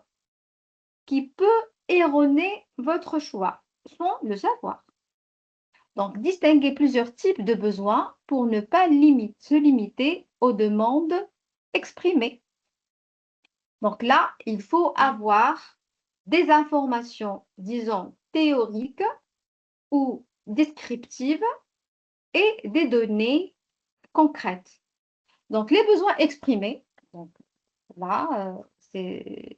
qui peut erroner votre choix, sans le savoir. Donc, distinguer plusieurs types de besoins pour ne pas se limiter aux demandes exprimées. Donc là, il faut avoir des informations, disons, théoriques ou descriptives et des données concrètes. Donc, les besoins exprimés, donc là, c'est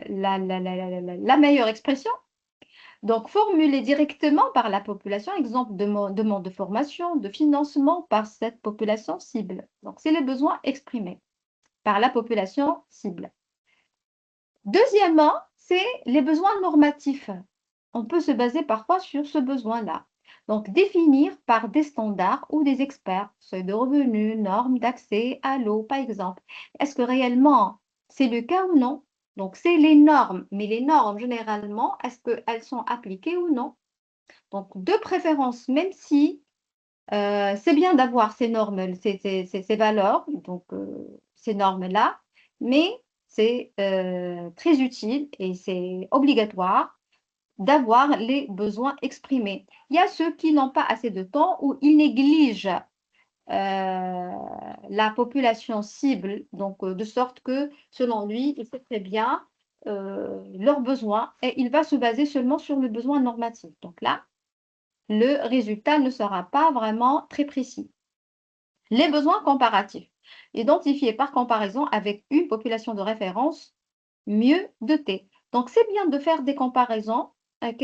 la meilleure expression. Donc, formulée directement par la population, exemple de demande de formation, de financement par cette population cible. Donc, c'est les besoins exprimés par la population cible. Deuxièmement, c'est les besoins normatifs. On peut se baser parfois sur ce besoin-là. Donc, définir par des standards ou des experts, seuil de revenus, normes d'accès à l'eau, par exemple. Est-ce que réellement c'est le cas ou non? Donc, c'est les normes, mais les normes, généralement, est-ce qu'elles sont appliquées ou non? Donc, de préférence, même si c'est bien d'avoir ces normes, ces valeurs, donc ces normes-là, mais c'est très utile et c'est obligatoire d'avoir les besoins exprimés. Il y a ceux qui n'ont pas assez de temps ou ils négligent la population cible, donc de sorte que, selon lui, il sait très bien leurs besoins et il va se baser seulement sur le besoin normatif. Donc là, le résultat ne sera pas vraiment très précis. Les besoins comparatifs, identifiés par comparaison avec une population de référence mieux dotée. Donc, c'est bien de faire des comparaisons, OK,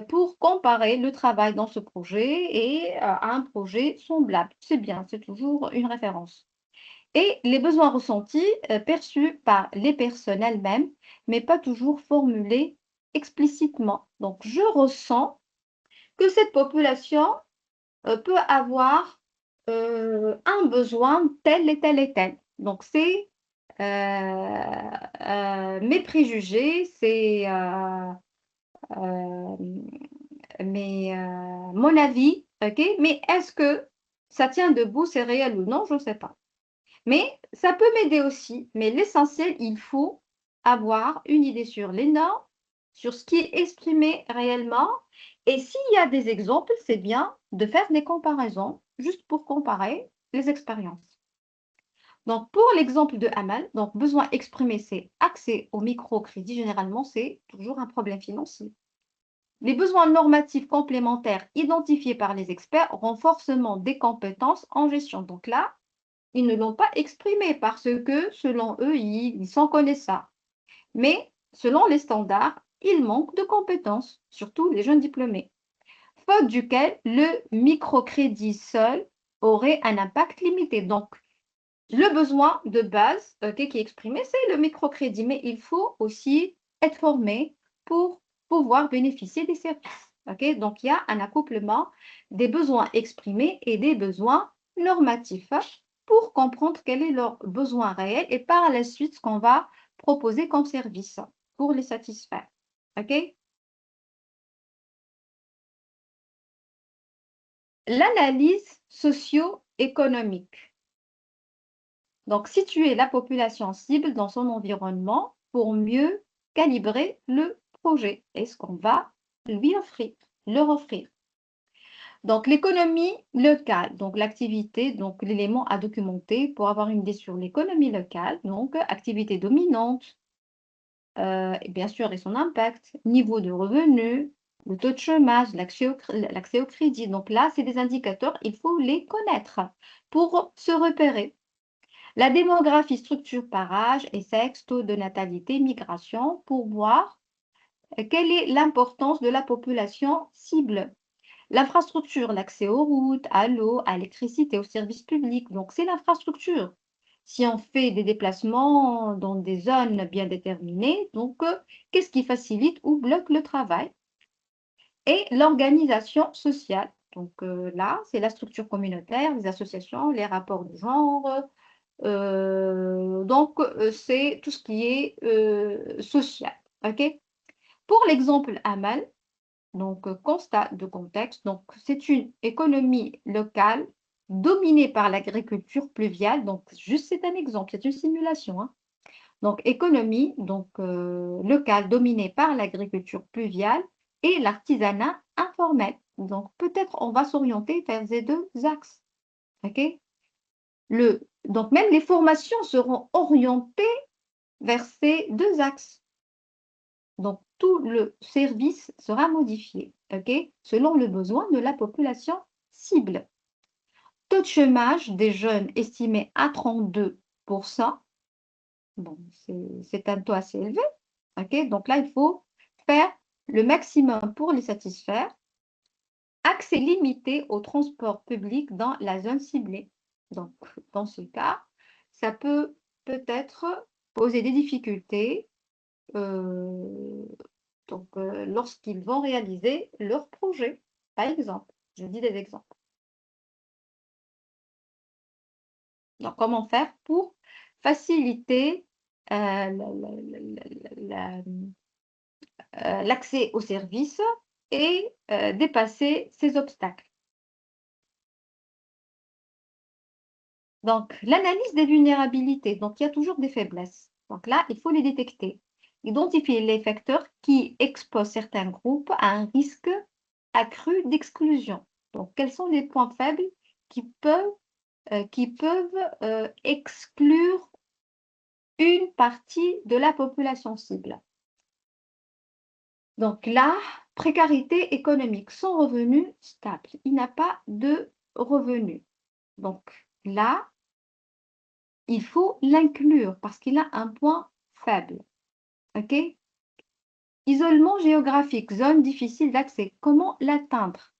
pour comparer le travail dans ce projet et à un projet semblable. C'est bien, c'est toujours une référence. Et les besoins ressentis perçus par les personnes elles-mêmes, mais pas toujours formulés explicitement. Donc, je ressens que cette population peut avoir un besoin tel et tel et tel. Donc, c'est mes préjugés, c'est mon avis, ok? Mais est-ce que ça tient debout, c'est réel ou non? Je ne sais pas. Mais ça peut m'aider aussi. Mais l'essentiel, il faut avoir une idée sur les normes, sur ce qui est exprimé réellement. Et s'il y a des exemples, c'est bien de faire des comparaisons, juste pour comparer les expériences. Donc, pour l'exemple de Amal, donc besoin exprimé, c'est accès au microcrédit. Généralement, c'est toujours un problème financier. Les besoins normatifs complémentaires identifiés par les experts, renforcement des compétences en gestion. Donc là, ils ne l'ont pas exprimé parce que, selon eux, ils s'en connaissent ça. Mais selon les standards, ils manquent de compétences, surtout les jeunes diplômés, faute duquel le microcrédit seul aurait un impact limité. Donc, le besoin de base qui est exprimé, c'est le microcrédit, mais il faut aussi être formé pour pouvoir bénéficier des services. Donc, il y a un accouplement des besoins exprimés et des besoins normatifs pour comprendre quel est leur besoin réel et par la suite ce qu'on va proposer comme service pour les satisfaire. L'analyse socio-économique. Donc, situer la population cible dans son environnement pour mieux calibrer le projet et ce qu'on va lui offrir, leur offrir. Donc, l'économie locale, donc l'activité, donc l'élément à documenter pour avoir une idée sur l'économie locale, donc activité dominante, et bien sûr, et son impact, niveau de revenu, le taux de chômage, l'accès au crédit. Donc là, c'est des indicateurs, il faut les connaître pour se repérer. La démographie structure par âge et sexe, taux de natalité, migration, pour voir quelle est l'importance de la population cible. L'infrastructure, l'accès aux routes, à l'eau, à l'électricité, aux services publics. Donc, c'est l'infrastructure. Si on fait des déplacements dans des zones bien déterminées, donc, qu'est-ce qui facilite ou bloque le travail? Et l'organisation sociale. Donc, là, c'est la structure communautaire, les associations, les rapports de genre, donc, c'est tout ce qui est social. Pour l'exemple Amal, donc constat de contexte, donc c'est une économie locale dominée par l'agriculture pluviale. Donc, juste c'est un exemple, c'est une simulation. Donc, économie donc, locale dominée par l'agriculture pluviale et l'artisanat informel. Donc, peut-être on va s'orienter vers ces deux axes. Donc, même les formations seront orientées vers ces deux axes. Donc, tout le service sera modifié, selon le besoin de la population cible. Taux de chômage des jeunes estimé à 32%. Bon, c'est un taux assez élevé. Donc là, il faut faire le maximum pour les satisfaire. Accès limité au transport public dans la zone ciblée. Donc, dans ce cas, ça peut peut-être poser des difficultés lorsqu'ils vont réaliser leur projet, par exemple. Je dis des exemples. Donc, comment faire pour faciliter l'accès aux services et dépasser ces obstacles? Donc, l'analyse des vulnérabilités. Donc, il y a toujours des faiblesses. Donc là, il faut les détecter. Identifier les facteurs qui exposent certains groupes à un risque accru d'exclusion. Donc, quels sont les points faibles qui peuvent exclure une partie de la population cible? Donc là, précarité économique, sans revenu stable. Il n'a pas de revenu. Donc là, il faut l'inclure parce qu'il a un point faible. Isolement géographique, zone difficile d'accès. Comment l'atteindre?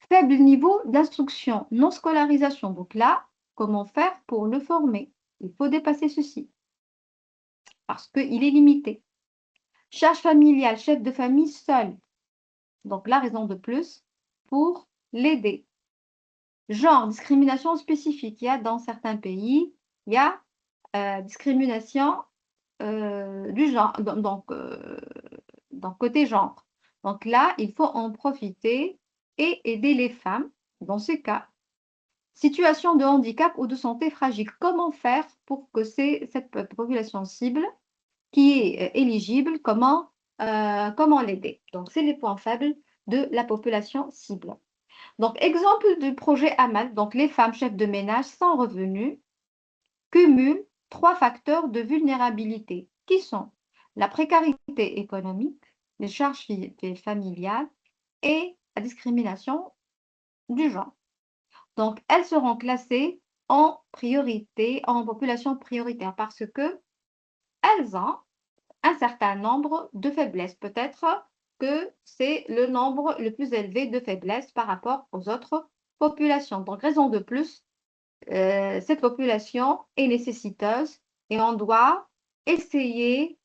Faible niveau d'instruction, non-scolarisation. Donc là, comment faire pour le former? Il faut dépasser ceci parce qu'il est limité. Charge familiale, chef de famille seul. Donc, la raison de plus pour l'aider. Genre, discrimination spécifique. Il y a dans certains pays, il y a discrimination du genre, donc côté genre. Donc là, il faut en profiter et aider les femmes dans ce cas. Situation de handicap ou de santé fragile. Comment faire pour que cette population cible qui est éligible, comment l'aider? Donc, c'est les points faibles de la population cible. Donc, exemple du projet AMAL, donc les femmes chefs de ménage sans revenus cumulent 3 facteurs de vulnérabilité qui sont la précarité économique, les charges familiales et la discrimination du genre. Donc, elles seront classées en priorité, en population prioritaire parce que elles ont un certain nombre de faiblesses. Peut-être que c'est le nombre le plus élevé de faiblesses par rapport aux autres populations. Donc, raison de plus, cette population est nécessiteuse et on doit essayer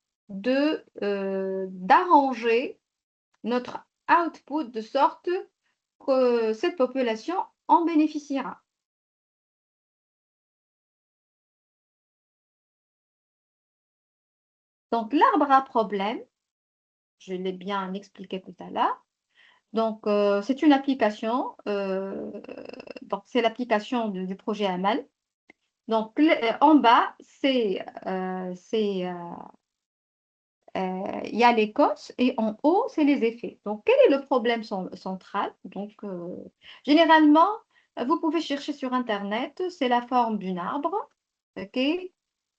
d'arranger notre output de sorte que cette population en bénéficiera. Donc, l'arbre à problème, je l'ai bien expliqué tout à l'heure. Donc, c'est une application, donc c'est l'application du projet AMAL. Donc, en bas, il y a les causes et en haut, c'est les effets. Donc, quel est le problème central? Donc, généralement, vous pouvez chercher sur Internet, c'est la forme d'un arbre. OK?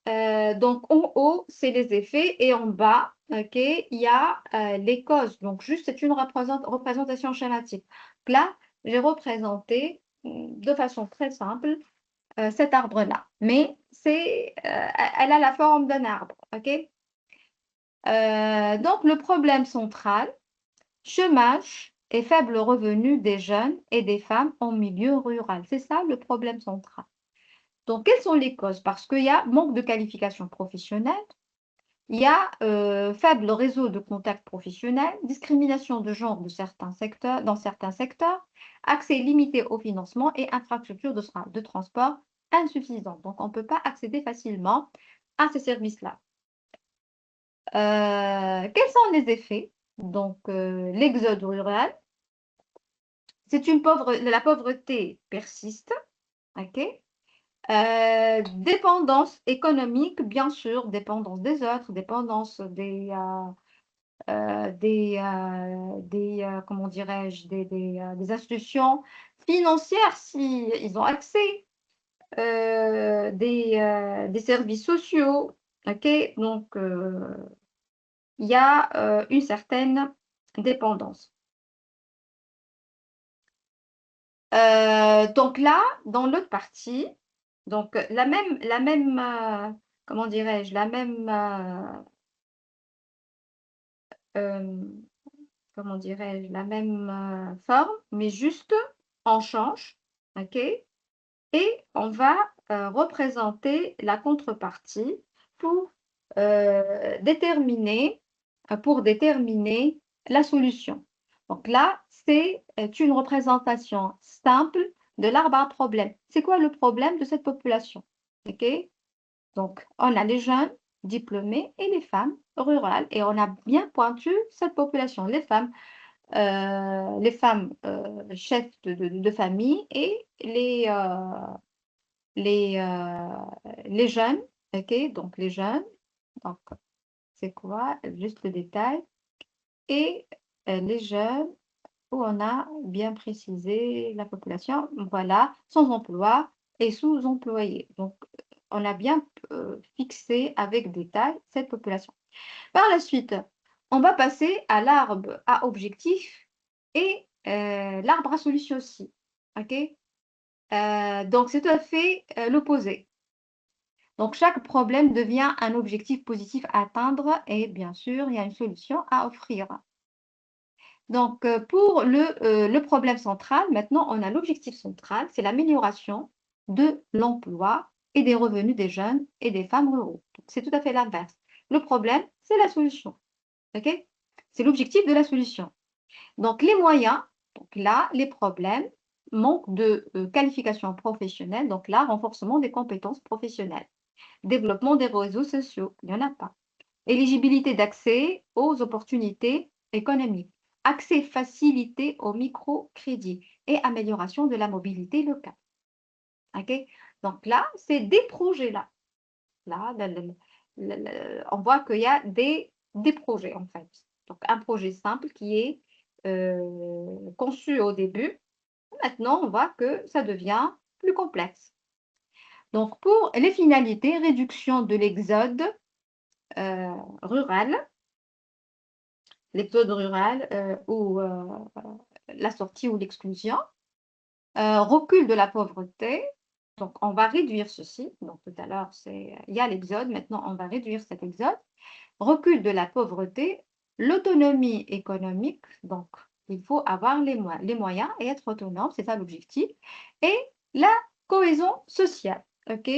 Donc, en haut, c'est les effets et en bas, OK, il y a les causes. Donc, juste, c'est une représentation schématique. Donc là, j'ai représenté de façon très simple cet arbre-là. Mais elle a la forme d'un arbre. OK? Donc, le problème central, chômage et faible revenu des jeunes et des femmes en milieu rural. C'est ça le problème central. Donc, quelles sont les causes? Parce qu'il y a manque de qualification professionnelle, il y a faible réseau de contacts professionnels, discrimination de genre dans certains secteurs, accès limité au financement et infrastructures de transport insuffisantes. Donc, on ne peut pas accéder facilement à ces services-là. Quels sont les effets? Donc, l'exode rural, la pauvreté persiste, ok? Dépendance économique, bien sûr, dépendance des autres, dépendance comment dirais-je, des institutions financières si ils ont accès, des services sociaux, ok? Donc, il y a une certaine dépendance. Donc là, dans l'autre partie, donc comment dirais-je, comment dirais-je, la même forme, mais juste on change, ok? Et on va représenter la contrepartie pour déterminer la solution. Donc là, c'est une représentation simple de l'arbre à problème. C'est quoi le problème de cette population? Ok? Donc, on a les jeunes diplômés et les femmes rurales et on a bien pointu cette population, les femmes chefs de famille et les jeunes, ok? Donc, les jeunes, donc, c'est quoi? Juste le détail. Et les jeunes, où on a bien précisé la population, voilà, sans emploi et sous-employés. Donc, on a bien fixé avec détail cette population. Par la suite, on va passer à l'arbre à objectif et l'arbre à solution aussi. OK? Donc, c'est tout à fait l'opposé. Donc, chaque problème devient un objectif positif à atteindre et bien sûr, il y a une solution à offrir. Donc, pour le problème central, maintenant, on a l'objectif central, c'est l'amélioration de l'emploi et des revenus des jeunes et des femmes ruraux. C'est tout à fait l'inverse. Le problème, c'est la solution. OK? C'est l'objectif de la solution. Donc, les moyens, donc là, les problèmes, manque de qualification professionnelle, donc là, renforcement des compétences professionnelles, développement des réseaux sociaux, il n'y en a pas. Éligibilité d'accès aux opportunités économiques, accès facilité au microcrédit et amélioration de la mobilité locale. OK? Donc là, c'est des projets là. Là, on voit qu'il y a des projets en fait. Donc un projet simple qui est conçu au début. Maintenant, on voit que ça devient plus complexe. Donc pour les finalités, réduction de l'exode rural, ou la sortie ou l'exclusion, recul de la pauvreté. Donc, on va réduire ceci. Donc, tout à l'heure, il y a l'exode. Maintenant, on va réduire cet exode. Recul de la pauvreté, l'autonomie économique. Donc, il faut avoir les moyens et être autonome. C'est ça l'objectif. Et la cohésion sociale. OK?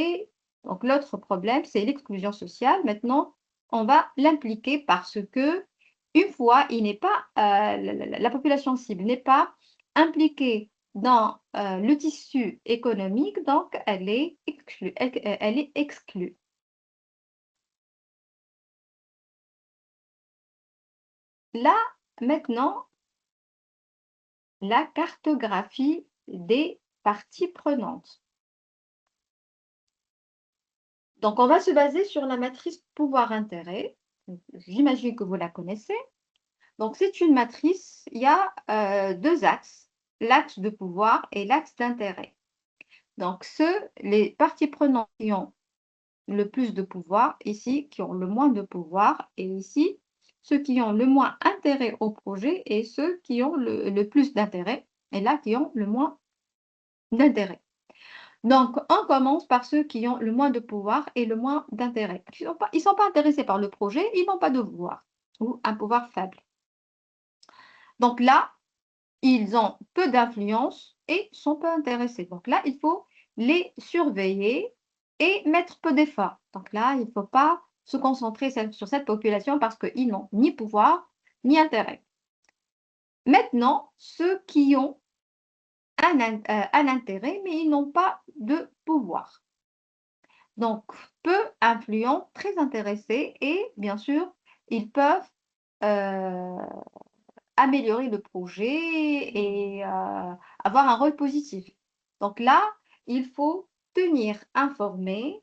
Donc, l'autre problème, c'est l'exclusion sociale. Maintenant, on va l'impliquer parce que une fois, il n'est pas, la population cible n'est pas impliquée dans le tissu économique, donc elle est exclue. Elle est exclue. Là, maintenant, la cartographie des parties prenantes. Donc, on va se baser sur la matrice pouvoir-intérêt. J'imagine que vous la connaissez. Donc, c'est une matrice, il y a deux axes, l'axe de pouvoir et l'axe d'intérêt. Donc, les parties prenantes qui ont le plus de pouvoir, ici, qui ont le moins de pouvoir, et ici, ceux qui ont le moins intérêt au projet et ceux qui ont le plus d'intérêt, et là, qui ont le moins d'intérêt. Donc, on commence par ceux qui ont le moins de pouvoir et le moins d'intérêt. Ils ne sont pas intéressés par le projet, ils n'ont pas de pouvoir ou un pouvoir faible. Donc là, ils ont peu d'influence et sont peu intéressés. Donc là, il faut les surveiller et mettre peu d'efforts. Donc là, il ne faut pas se concentrer sur cette population parce qu'ils n'ont ni pouvoir ni intérêt. Maintenant, ceux qui ont un intérêt, mais ils n'ont pas de pouvoir. Donc, peu influents, très intéressés et bien sûr, ils peuvent améliorer le projet et avoir un rôle positif. Donc là, il faut tenir informé.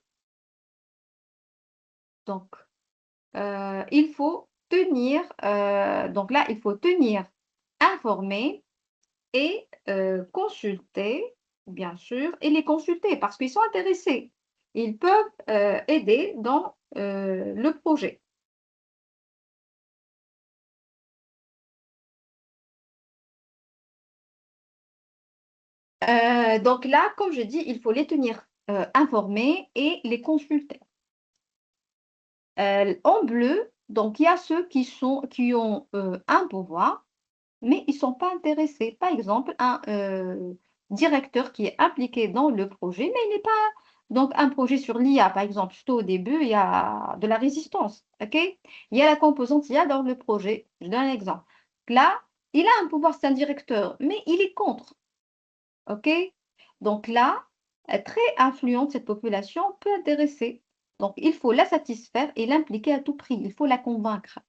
Donc, il faut tenir, donc là, il faut tenir informé et consulter, bien sûr, et les consulter parce qu'ils sont intéressés. Ils peuvent aider dans le projet. Donc là, comme je dis, il faut les tenir informés et les consulter. En bleu, donc il y a ceux qui ont un pouvoir, mais ils ne sont pas intéressés. Par exemple, un directeur qui est impliqué dans le projet, mais il n'est pas donc un projet sur l'IA, par exemple, surtout au début, il y a de la résistance. OK? Il y a la composante IA dans le projet. Je donne un exemple. Là, il a un pouvoir, c'est un directeur, mais il est contre. OK? Donc là, très influente, cette population peut intéresser. Donc, il faut la satisfaire et l'impliquer à tout prix. Il faut la convaincre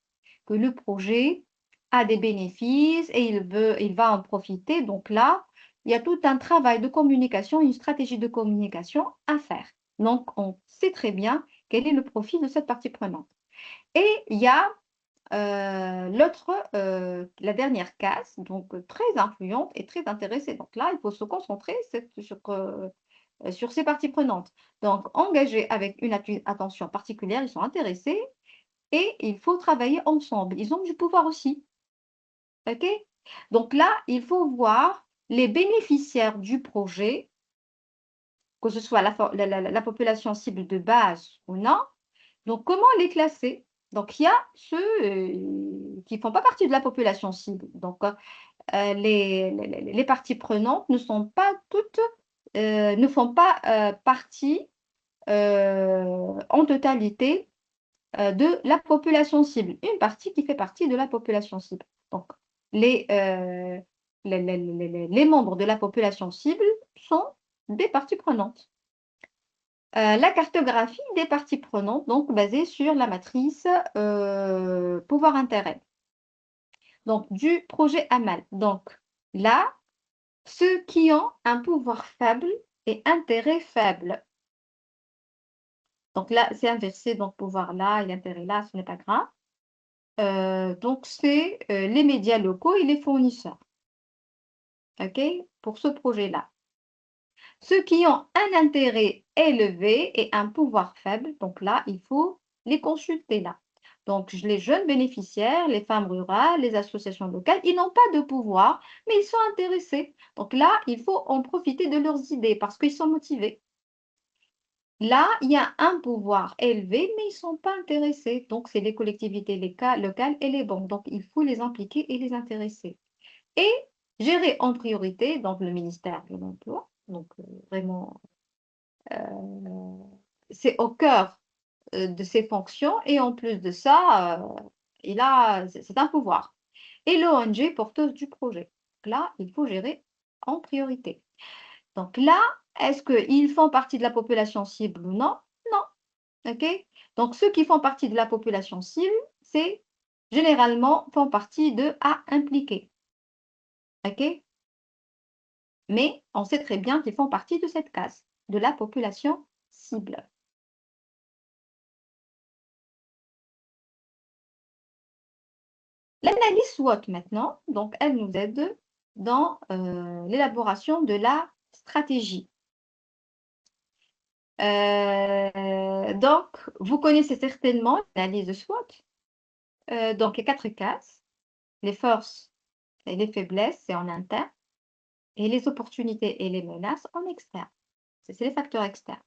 que le projet a des bénéfices et il va en profiter. Donc là, il y a tout un travail de communication, une stratégie de communication à faire. Donc, on sait très bien quel est le profit de cette partie prenante. Et il y a la dernière case, donc très influente et très intéressée. Donc là, il faut se concentrer sur ces parties prenantes. Donc, engagés avec une attention particulière, ils sont intéressés et il faut travailler ensemble. Ils ont du pouvoir aussi. OK? Donc là, il faut voir les bénéficiaires du projet, que ce soit la population cible de base ou non. Donc, comment les classer? Donc, il y a ceux qui ne font pas partie de la population cible. Donc, les parties prenantes ne sont pas toutes ne font pas partie en totalité de la population cible. Une partie qui fait partie de la population cible. Donc, les membres de la population cible sont des parties prenantes. La cartographie des parties prenantes, donc basée sur la matrice pouvoir-intérêt. Donc, du projet AMAL. Donc, là, ceux qui ont un pouvoir faible et intérêt faible. Donc là, c'est inversé, donc pouvoir là et intérêt là, ce n'est pas grave. Donc, c'est les médias locaux et les fournisseurs. OK? Pour ce projet-là. Ceux qui ont un intérêt élevé et un pouvoir faible, donc là, il faut les consulter là. Donc, les jeunes bénéficiaires, les femmes rurales, les associations locales, ils n'ont pas de pouvoir, mais ils sont intéressés. Donc là, il faut en profiter de leurs idées parce qu'ils sont motivés. Là, il y a un pouvoir élevé, mais ils ne sont pas intéressés. Donc, c'est les collectivités locales et les banques. Donc, il faut les impliquer et les intéresser. Et gérer en priorité, donc le ministère de l'Emploi. Donc, vraiment, c'est au cœur de ses fonctions. Et en plus de ça, c'est un pouvoir. Et l'ONG porteuse du projet. Donc là, il faut gérer en priorité. Donc là, est-ce qu'ils font partie de la population cible ou non? Non. OK? Donc, ceux qui font partie de la population cible, c'est généralement font partie de à impliquer. OK? Mais on sait très bien qu'ils font partie de cette case, de la population cible. L'analyse SWOT maintenant, donc elle nous aide dans l'élaboration de la stratégie. Donc, vous connaissez certainement l'analyse de SWOT. Donc, les 4 cases, les forces et les faiblesses, c'est en interne, et les opportunités et les menaces en externe. C'est les facteurs externes.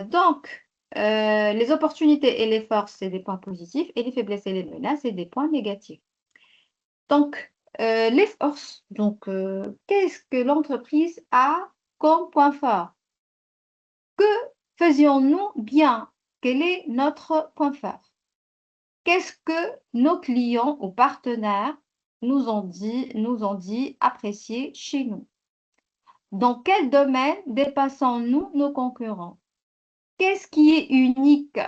Donc, les opportunités et les forces, c'est des points positifs, et les faiblesses et les menaces, c'est des points négatifs. Donc, les forces, donc, qu'est-ce que l'entreprise a comme point fort? Que faisions-nous bien? Quel est notre point fort? Qu'est-ce que nos clients ou partenaires nous ont dit apprécier chez nous? Dans quel domaine dépassons-nous nos concurrents? Qu'est-ce qui est unique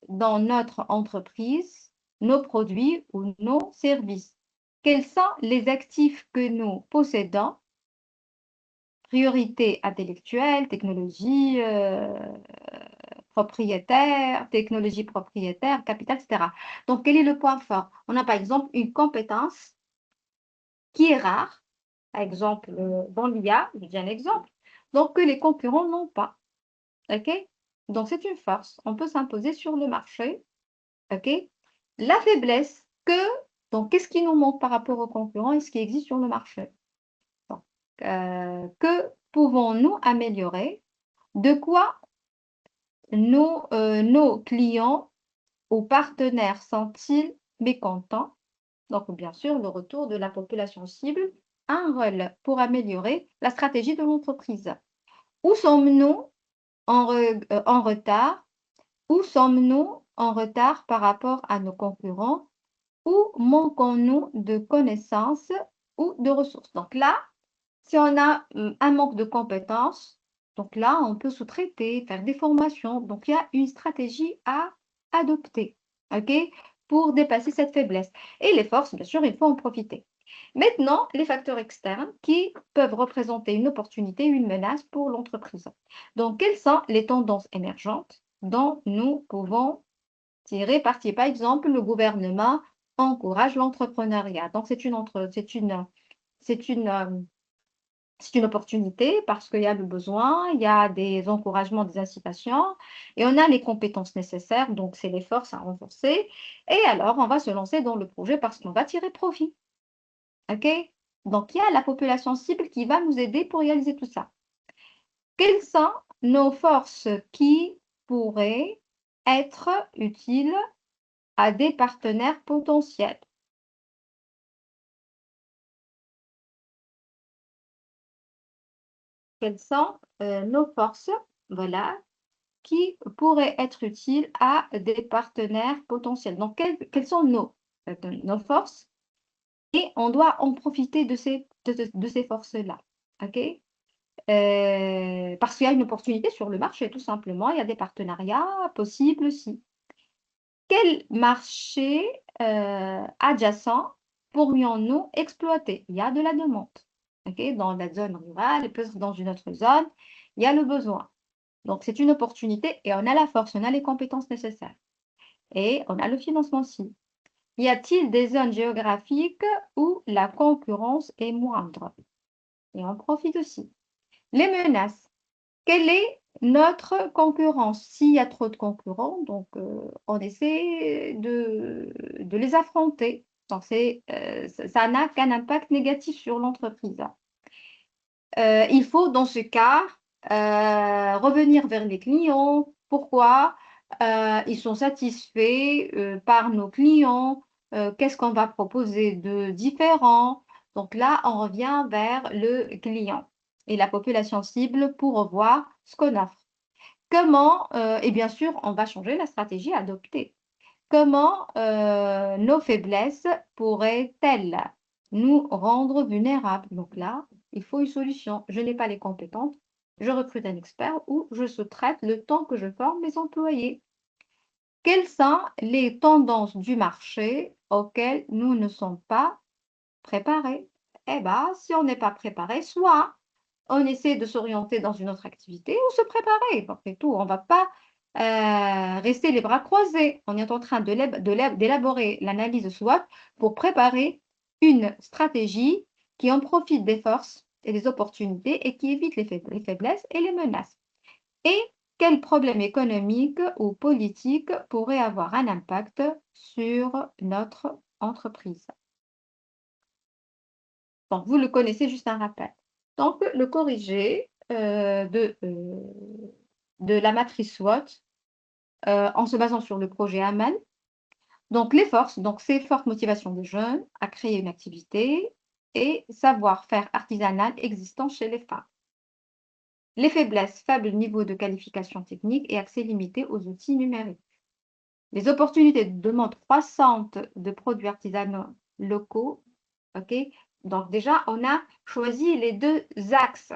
dans notre entreprise, nos produits ou nos services? Quels sont les actifs que nous possédons? Priorité intellectuelle, technologie technologie propriétaire, capital, etc. Donc, quel est le point fort? On a par exemple une compétence qui est rare, par exemple dans l'IA, je dis un exemple, donc que les concurrents n'ont pas. OK? Donc, c'est une force. On peut s'imposer sur le marché. OK? La faiblesse, donc, qu'est-ce qui nous manque par rapport aux concurrents et ce qui existe sur le marché? Donc, que pouvons-nous améliorer? De quoi nos clients ou partenaires sont-ils mécontents? Donc, bien sûr, le retour de la population cible a un rôle pour améliorer la stratégie de l'entreprise. Où sommes-nous en retard? Où sommes-nous en retard par rapport à nos concurrents? Où manquons-nous de connaissances ou de ressources? Donc là, si on a un manque de compétences, donc là, on peut sous-traiter, faire des formations. Donc, il y a une stratégie à adopter, OK, pour dépasser cette faiblesse. Et les forces, bien sûr, il faut en profiter. Maintenant, les facteurs externes qui peuvent représenter une opportunité ou une menace pour l'entreprise. Donc, quelles sont les tendances émergentes dont nous pouvons tirer parti? Par exemple, le gouvernement encourage l'entrepreneuriat. Donc, c'est une opportunité parce qu'il y a le besoin, il y a des encouragements, des incitations et on a les compétences nécessaires, donc c'est les forces à renforcer. Et alors, on va se lancer dans le projet parce qu'on va tirer profit. OK? Donc, il y a la population cible qui va nous aider pour réaliser tout ça. Quelles sont nos forces qui pourraient être utiles à des partenaires potentiels? quelles sont nos forces, voilà, qui pourraient être utiles à des partenaires potentiels. Donc, quelles sont nos forces? Et on doit en profiter de ces forces-là. OK? Parce qu'il y a une opportunité sur le marché, tout simplement. Il y a des partenariats possibles aussi. Quel marché adjacent pourrions-nous exploiter? Il y a de la demande. OK? Dans la zone rurale, et peut-être dans une autre zone, il y a le besoin. Donc, c'est une opportunité et on a la force, on a les compétences nécessaires. Et on a le financement aussi. Y a-t-il des zones géographiques où la concurrence est moindre? Et on profite aussi. Les menaces. Quelle est notre concurrence? S'il y a trop de concurrents, donc on essaie de les affronter. Donc, ça n'a qu'un impact négatif sur l'entreprise. Il faut, dans ce cas, revenir vers les clients. Pourquoi? Ils sont satisfaits par nos clients. Qu'est-ce qu'on va proposer de différent? Donc là, on revient vers le client et la population cible pour voir ce qu'on offre. Comment, et bien sûr, on va changer la stratégie adoptée. Comment nos faiblesses pourraient-elles nous rendre vulnérables? Donc là, il faut une solution. Je n'ai pas les compétences, je recrute un expert ou je sous-traite le temps que je forme mes employés. Quelles sont les tendances du marché auxquelles nous ne sommes pas préparés? Eh bien, si on n'est pas préparé, soit on essaie de s'orienter dans une autre activité ou se préparer. Après tout, on ne va pas rester les bras croisés. On est en train d'élaborer l'analyse SWOT pour préparer une stratégie qui en profite des forces et des opportunités et qui évite les faiblesses et les menaces. Et quels problèmes économiques ou politiques pourraient avoir un impact sur notre entreprise? Donc, vous le connaissez, juste un rappel. Donc, le corrigé de la matrice SWOT en se basant sur le projet AMAN. Donc, les forces, donc c'est forte motivation des jeunes à créer une activité et savoir-faire artisanal existant chez les femmes. Les faiblesses, faible niveau de qualification technique et accès limité aux outils numériques. Les opportunités de demande croissante de produits artisanaux locaux. OK? Donc déjà, on a choisi les deux axes,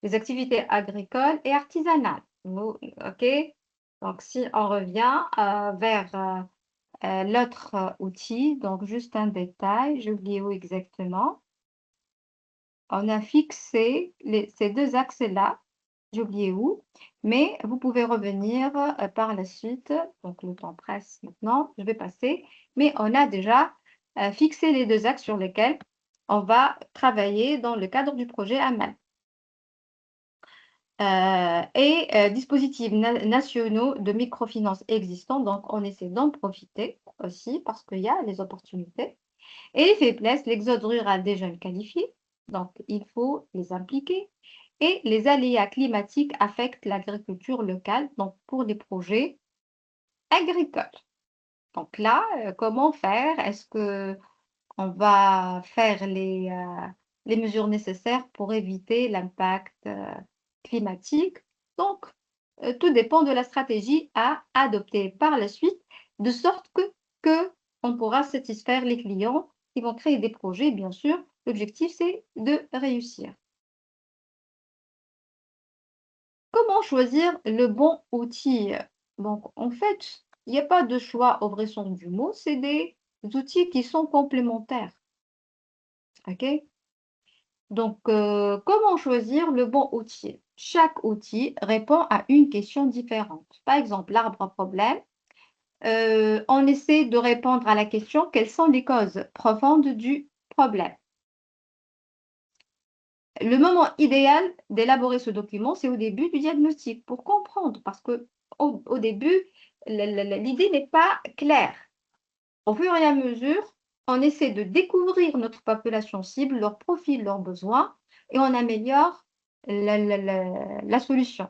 les activités agricoles et artisanales. OK? Donc si on revient vers l'autre outil, donc juste un détail, j'ai oublié où exactement. On a fixé ces deux axes-là, j'ai oublié où, mais vous pouvez revenir par la suite. Donc le temps presse maintenant, je vais passer, mais on a déjà fixé les deux axes sur lesquels on va travailler dans le cadre du projet AMAN. Dispositifs nationaux de microfinance existants, donc on essaie d'en profiter aussi parce qu'il y a les opportunités. Et les faiblesses, l'exode rural des jeunes qualifiés, donc il faut les impliquer. Et les aléas climatiques affectent l'agriculture locale, donc pour les projets agricoles. Donc là, comment faire? Est-ce qu'on va faire les mesures nécessaires pour éviter l'impact climatique? Donc, tout dépend de la stratégie à adopter par la suite, de sorte que on pourra satisfaire les clients qui vont créer des projets, bien sûr. L'objectif, c'est de réussir. Comment choisir le bon outil? Donc, en fait, il n'y a pas de choix au vrai sens du mot, c'est des outils qui sont complémentaires. OK? Donc, comment choisir le bon outil? Chaque outil répond à une question différente. Par exemple, l'arbre à problème, on essaie de répondre à la question: quelles sont les causes profondes du problème? Le moment idéal d'élaborer ce document, c'est au début du diagnostic pour comprendre, parce qu'au début, l'idée n'est pas claire. Au fur et à mesure, on essaie de découvrir notre population cible, leur profil, leurs besoins, et on améliore la solution.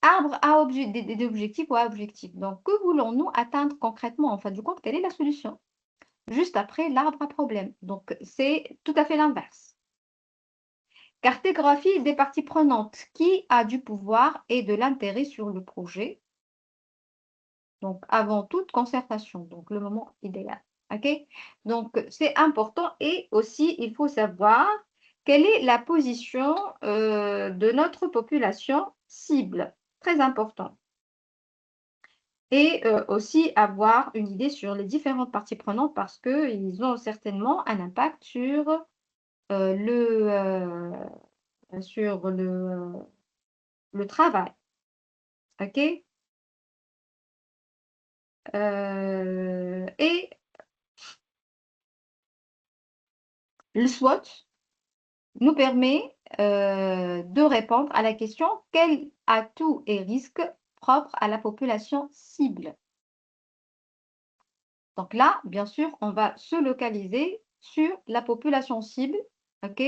Arbre à objet, des objectifs ou à objectifs. Donc, que voulons-nous atteindre concrètement? En fin de compte, quelle est la solution? Juste après l'arbre à problème. Donc, c'est tout à fait l'inverse. Cartographie des parties prenantes. Qui a du pouvoir et de l'intérêt sur le projet? Donc, avant toute concertation, donc le moment idéal. OK? Donc, c'est important et aussi, il faut savoir quelle est la position de notre population cible. Très important. Et aussi avoir une idée sur les différentes parties prenantes parce qu'ils ont certainement un impact sur le travail. OK? Et le SWOT nous permet de répondre à la question quels atouts et risques propres à la population cible. Donc là, bien sûr, on va se localiser sur la population cible. OK?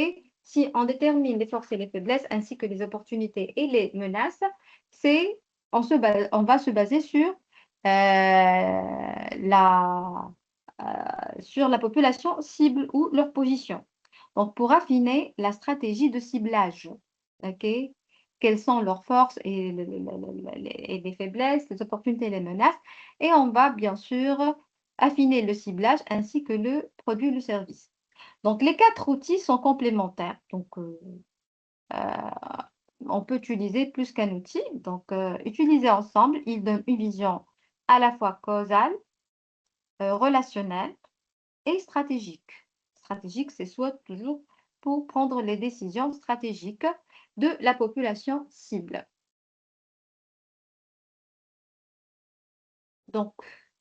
Si on détermine les forces et les faiblesses ainsi que les opportunités et les menaces, on va se baser la, sur la population cible ou leur position. Donc, pour affiner la stratégie de ciblage, OK? Quelles sont leurs forces et les faiblesses, les opportunités et les menaces. Et on va bien sûr affiner le ciblage ainsi que le produit ou le service. Donc, les 4 outils sont complémentaires. Donc, on peut utiliser plus qu'un outil. Donc, utiliser ensemble, ils donnent une vision à la fois causale, relationnelle et stratégique. Stratégique, c'est soit toujours pour prendre les décisions stratégiques de la population cible. Donc,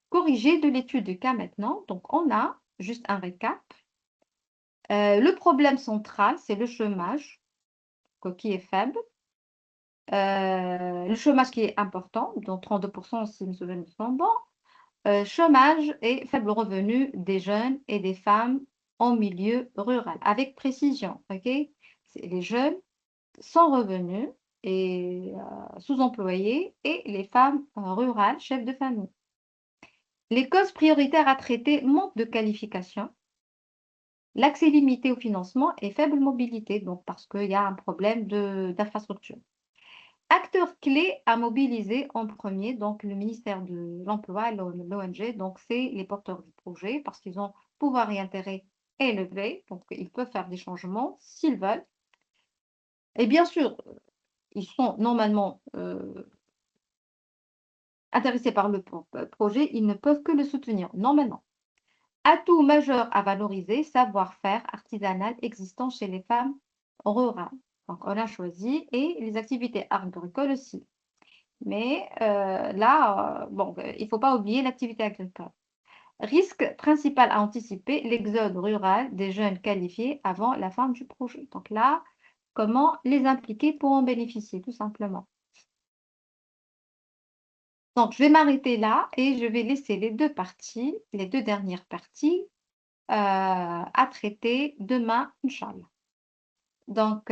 corriger de l'étude de cas maintenant. Donc, on a juste un récap. Le problème central, c'est le chômage qui est faible. Le chômage qui est important, donc 32% si mes souvenirs sont bons. Chômage et faible revenu des jeunes et des femmes en milieu rural, avec précision. OK? C'est les jeunes sans revenus et sous-employés et les femmes rurales, chefs de famille. Les causes prioritaires à traiter, manque de qualification, l'accès limité au financement et faible mobilité, donc parce qu'il y a un problème d'infrastructure. Acteurs clés à mobiliser en premier, donc le ministère de l'Emploi et l'ONG, donc c'est les porteurs du projet parce qu'ils ont pouvoir et intérêt élevé, donc ils peuvent faire des changements s'ils veulent. Et bien sûr, ils sont normalement intéressés par le projet, ils ne peuvent que le soutenir normalement. Atout majeur à valoriser, savoir-faire artisanal existant chez les femmes rurales. Donc, on a choisi, et les activités agricoles aussi. Mais là, il ne faut pas oublier l'activité agricole. Risque principal à anticiper, l'exode rural des jeunes qualifiés avant la fin du projet. Donc là, comment les impliquer pour en bénéficier, tout simplement. Donc, je vais m'arrêter là et je vais laisser les deux dernières parties à traiter demain, Inch'Allah. Donc,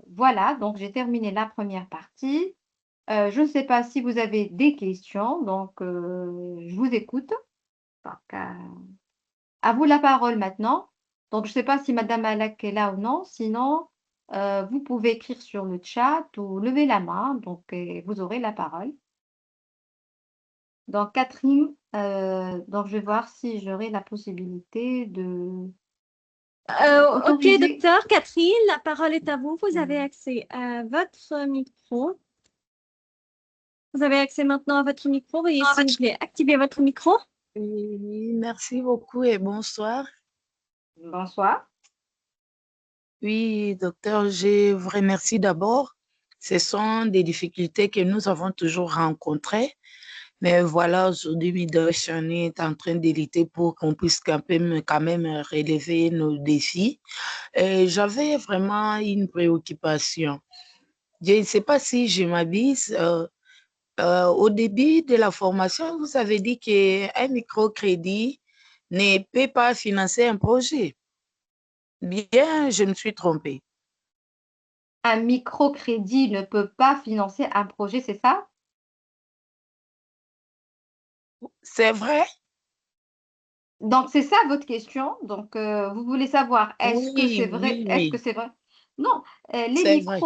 voilà, donc j'ai terminé la première partie. Je ne sais pas si vous avez des questions, donc je vous écoute. Donc, à vous la parole maintenant. Donc, je ne sais pas si Madame Alak est là ou non. Sinon, vous pouvez écrire sur le chat ou lever la main. Donc, vous aurez la parole. Donc, Catherine, donc je vais voir si j'aurai la possibilité de Ok, autoriser. docteur Catherine, la parole est à vous. Vous avez accès à votre micro. Vous avez accès maintenant à votre micro. Veuillez, s'il vous plaît, activer votre micro. Oui, merci beaucoup et bonsoir. Bonsoir. Oui, docteur, je vous remercie d'abord. Ce sont des difficultés que nous avons toujours rencontrées. Mais voilà, aujourd'hui, Midotion est en train de lutter pour qu'on puisse quand même relever nos défis. J'avais vraiment une préoccupation. Je ne sais pas si je m'abuse. Au début de la formation, vous avez dit qu'un microcrédit ne peut pas financer un projet. Bien, je me suis trompée. Un microcrédit ne peut pas financer un projet, c'est ça? C'est vrai? Donc, c'est ça votre question. Donc, vous voulez savoir, est-ce que c'est Oui, vrai? oui, Est-ce que oui. c'est vrai? Non, les C'est vrai.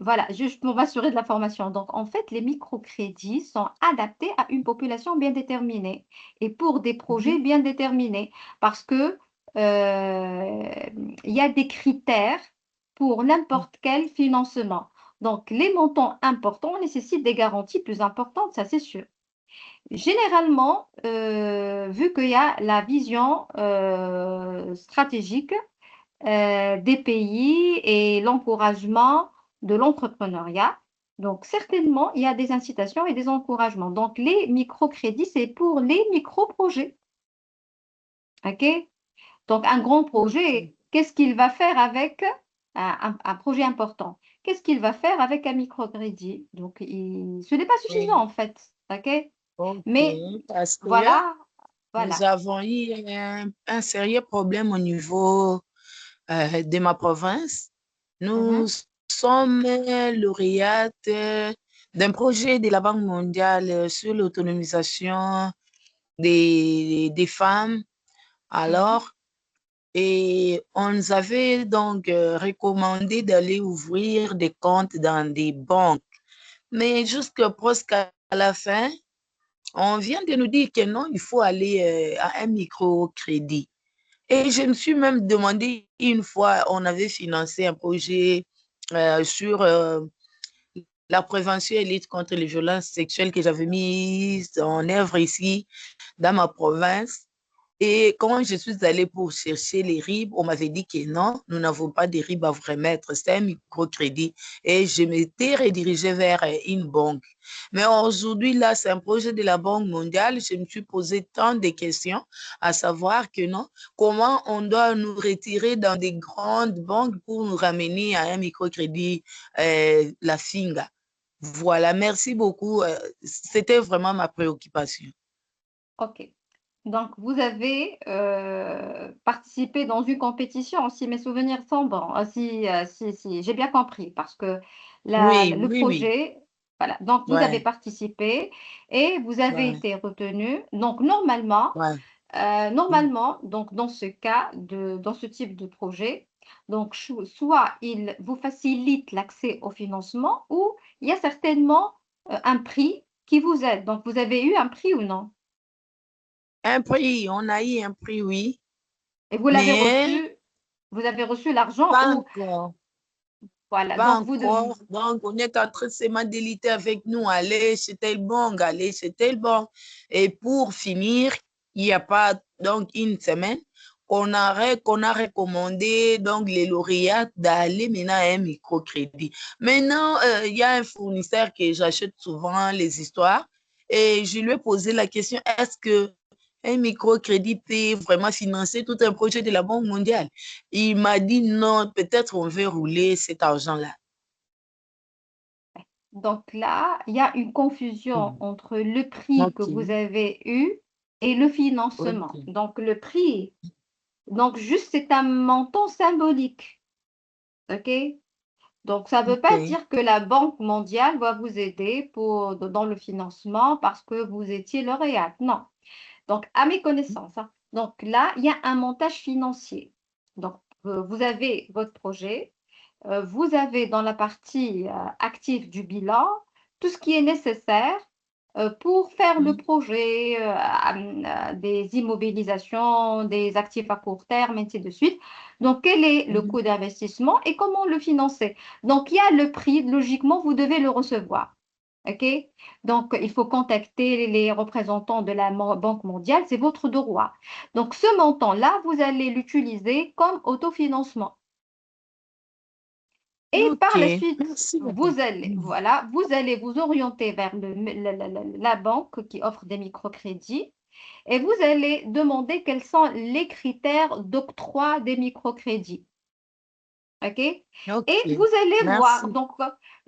voilà, juste pour m'assurer de la formation. Donc, en fait, les microcrédits sont adaptés à une population bien déterminée et pour des projets Mhm. bien déterminés parce que il y a des critères pour n'importe quel financement. Donc, les montants importants nécessitent des garanties plus importantes, ça c'est sûr. Généralement, vu qu'il y a la vision stratégique des pays et l'encouragement de l'entrepreneuriat. Donc, certainement, il y a des incitations et des encouragements. Donc, les microcrédits, c'est pour les micro-projets. OK? Donc, un grand projet, qu'est-ce qu'il va faire avec un projet important? Qu'est-ce qu'il va faire avec un microcrédit? Donc, ce n'est pas suffisant, Oui. en fait. OK? Ok, Mais parce que voilà, nous voilà. avons eu un sérieux problème au niveau de ma province. Nous Mhm, sommes lauréates d'un projet de la Banque mondiale sur l'autonomisation des femmes. mhm. Alors, et on nous avait donc recommandé d'aller ouvrir des comptes dans des banques. Mais jusqu'à presque à la fin, on vient de nous dire que non, il faut aller à un microcrédit. Et je me suis même demandé une fois, on avait financé un projet sur la prévention et lutte contre les violences sexuelles que j'avais mis en œuvre ici dans ma province. Et quand je suis allée pour chercher les RIB, on m'avait dit que non, nous n'avons pas de RIB à vous remettre, c'est un microcrédit. Et je m'étais redirigée vers une banque. Mais aujourd'hui, là, c'est un projet de la Banque mondiale. Je me suis posé tant de questions, à savoir que non, comment on doit nous retirer dans des grandes banques pour nous ramener à un microcrédit, la FINGA. Voilà, merci beaucoup. C'était vraiment ma préoccupation. OK. Donc, vous avez participé dans une compétition, si mes souvenirs sont bons, si j'ai bien compris, parce que Oui, le oui, oui. projet, voilà, donc vous avez Ouais, participé et vous avez ouais, été retenu. Donc, normalement, ouais. normalement, donc dans ce cas, dans ce type de projet, donc soit il vous facilite l'accès au financement ou il y a certainement un prix qui vous aide. Donc, vous avez eu un prix ou non? Un prix, on a eu un prix, oui, Et mais vous avez reçu l'argent pas ou encore, voilà. pas Donc vous devez, encore. Donc, on est en train de se modéliter avec nous, aller chez tel banque, aller chez tel banque. Et pour finir, il n'y a pas, donc, une semaine, qu'on a recommandé, donc, les lauréats d'aller maintenant à un microcrédit. Maintenant, il y a un fournisseur que j'achète souvent les histoires et je lui ai posé la question, est-ce que un microcrédit peut vraiment financer tout un projet de la Banque mondiale? Il m'a dit non, peut-être on veut rouler cet argent-là. donc là, il y a une confusion Mhm. entre le prix que Ok, vous avez eu et le financement. ok. Donc le prix, donc juste c'est un montant symbolique. OK? Donc ça ne veut pas Ok. dire que la Banque mondiale va vous aider dans le financement parce que vous étiez lauréate. Non. Donc à mes connaissances, hein. Donc là, il y a un montage financier. Donc vous avez votre projet. Vous avez dans la partie active du bilan tout ce qui est nécessaire pour faire le Mhm. projet, des immobilisations, des actifs à court terme, ainsi de suite. Donc, quel est le Mhm. coût d'investissement et comment le financer? Donc, il y a le prix, logiquement, vous devez le recevoir. OK? Donc, il faut contacter les représentants de la Banque mondiale, c'est votre droit. Donc, ce montant-là, vous allez l'utiliser comme autofinancement. Et Ok, par la suite, merci beaucoup. Mhm. vous allez vous orienter vers la banque qui offre des microcrédits et vous allez demander quels sont les critères d'octroi des microcrédits. OK? Et Ok, vous allez voir. merci. Donc,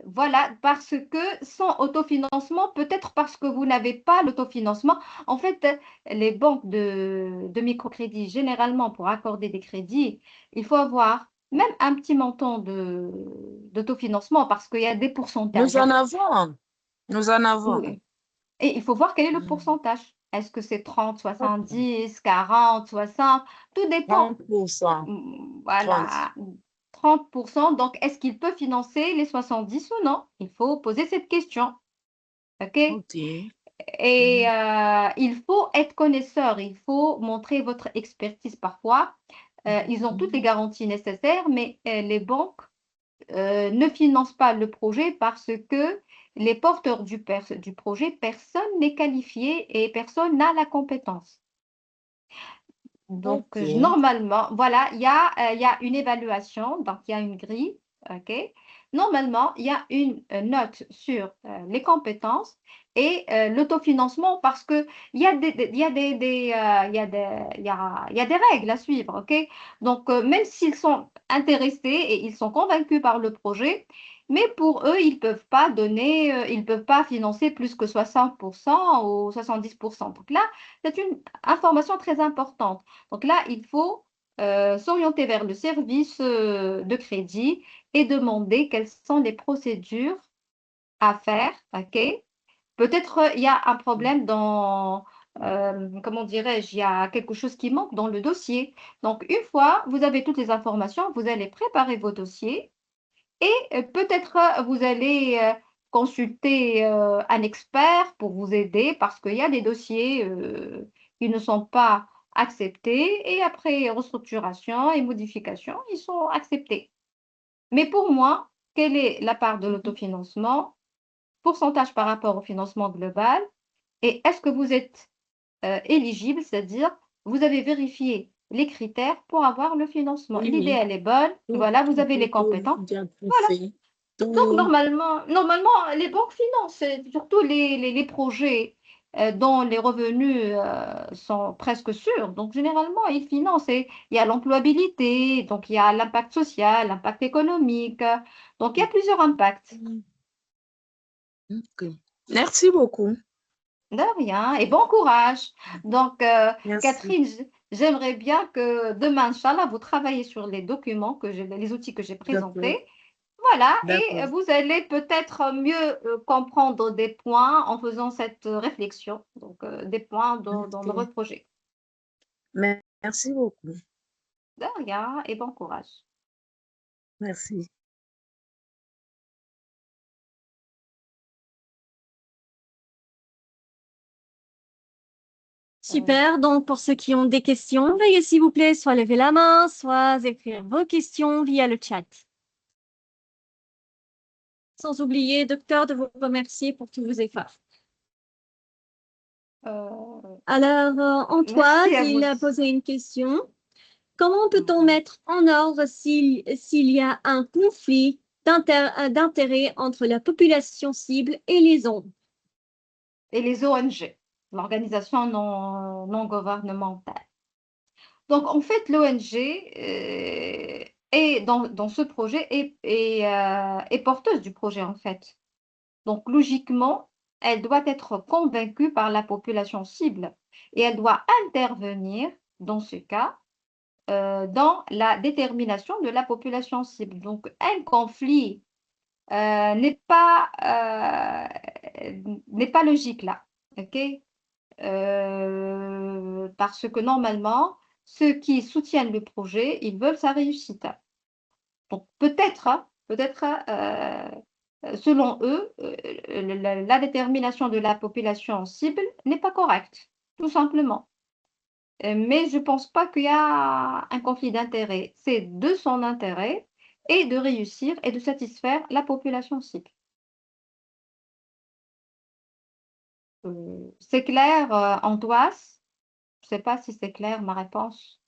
voilà, parce que sans autofinancement, peut-être parce que vous n'avez pas l'autofinancement, en fait, les banques de microcrédits, généralement, pour accorder des crédits, il faut avoir même un petit montant d'autofinancement parce qu'il y a des pourcentages, Nous hein. en avons, nous en avons. Oui. Et il faut voir quel est le Mhm. pourcentage. Est-ce que c'est 30, Ok. 70, 40, 60? Tout dépend. 30%, 30. Voilà. 30%, donc est-ce qu'il peut financer les 70 ou non? Il faut poser cette question. OK? Ok. Et il faut être connaisseur, il faut montrer votre expertise parfois. Ils ont toutes les garanties nécessaires, mais les banques ne financent pas le projet parce que les porteurs du projet, personne n'est qualifié et personne n'a la compétence. Donc, Ok. normalement, voilà, il y a une évaluation, donc il y a une grille, OK? Normalement, il y a une note sur les compétences et l'autofinancement parce que il y a il y a il y a il y a des règles à suivre, OK? Donc, même s'ils sont intéressés et ils sont convaincus par le projet, mais pour eux, ils peuvent pas donner, ils peuvent pas financer plus que 60% ou 70%. Donc là, c'est une information très importante. Donc là, il faut s'orienter vers le service de crédit et demander quelles sont les procédures à faire. OK? Peut-être il y a un problème dans, comment dirais-je, il y a quelque chose qui manque dans le dossier. Donc, une fois vous avez toutes les informations, vous allez préparer vos dossiers et peut-être vous allez consulter un expert pour vous aider parce qu'il y a des dossiers qui ne sont pas acceptés et après restructuration et modification, ils sont acceptés. Mais pour moi, quelle est la part de l'autofinancement, pourcentage par rapport au financement global et est-ce que vous êtes éligible, c'est-à-dire vous avez vérifié les critères pour avoir le financement. Oui, L'idée, oui. elle est bonne, voilà, vous avez les compétences. Bien Voilà. fait. Donc, Tout. normalement, les banques financent, surtout les projets dont les revenus sont presque sûrs. Donc, généralement, ils financent. Et il y a l'employabilité, donc il y a l'impact social, l'impact économique. Donc, il y a plusieurs impacts. Ok. Merci beaucoup. De rien. Et bon courage. Donc, Merci. Catherine, j'aimerais bien que demain, Inch'Allah, vous travaillez sur les documents les outils que j'ai D'accord. présentés. Voilà, et D'accord. vous allez peut-être mieux comprendre des points en faisant cette réflexion, donc des points dans Ok. votre projet. Merci beaucoup. De rien et bon courage. Merci. Super. Donc, pour ceux qui ont des questions, veuillez s'il vous plaît soit lever la main, soit écrire vos questions via le chat. Sans oublier, docteur, de vous remercier pour tous vos efforts. Alors, Antoine, Merci à vous. il a posé une question. Comment peut-on Mhm. mettre en ordre s'il y a un conflit d'intérêt entre la population cible et les ondes? Et les ONG, l'organisation non gouvernementale. Donc, en fait, l'ONG est dans ce projet est porteuse du projet, en fait. Donc, logiquement, elle doit être convaincue par la population cible et elle doit intervenir, dans ce cas, dans la détermination de la population cible. Donc, un conflit n'est pas logique là. OK? Parce que normalement, ceux qui soutiennent le projet, ils veulent sa réussite. Donc, peut-être, hein, selon eux, la détermination de la population cible n'est pas correcte, tout simplement. Mais je ne pense pas qu'il y a un conflit d'intérêt. C'est de son intérêt et de réussir et de satisfaire la population cible. C'est clair, Antoine? Je ne sais pas si c'est clair ma réponse.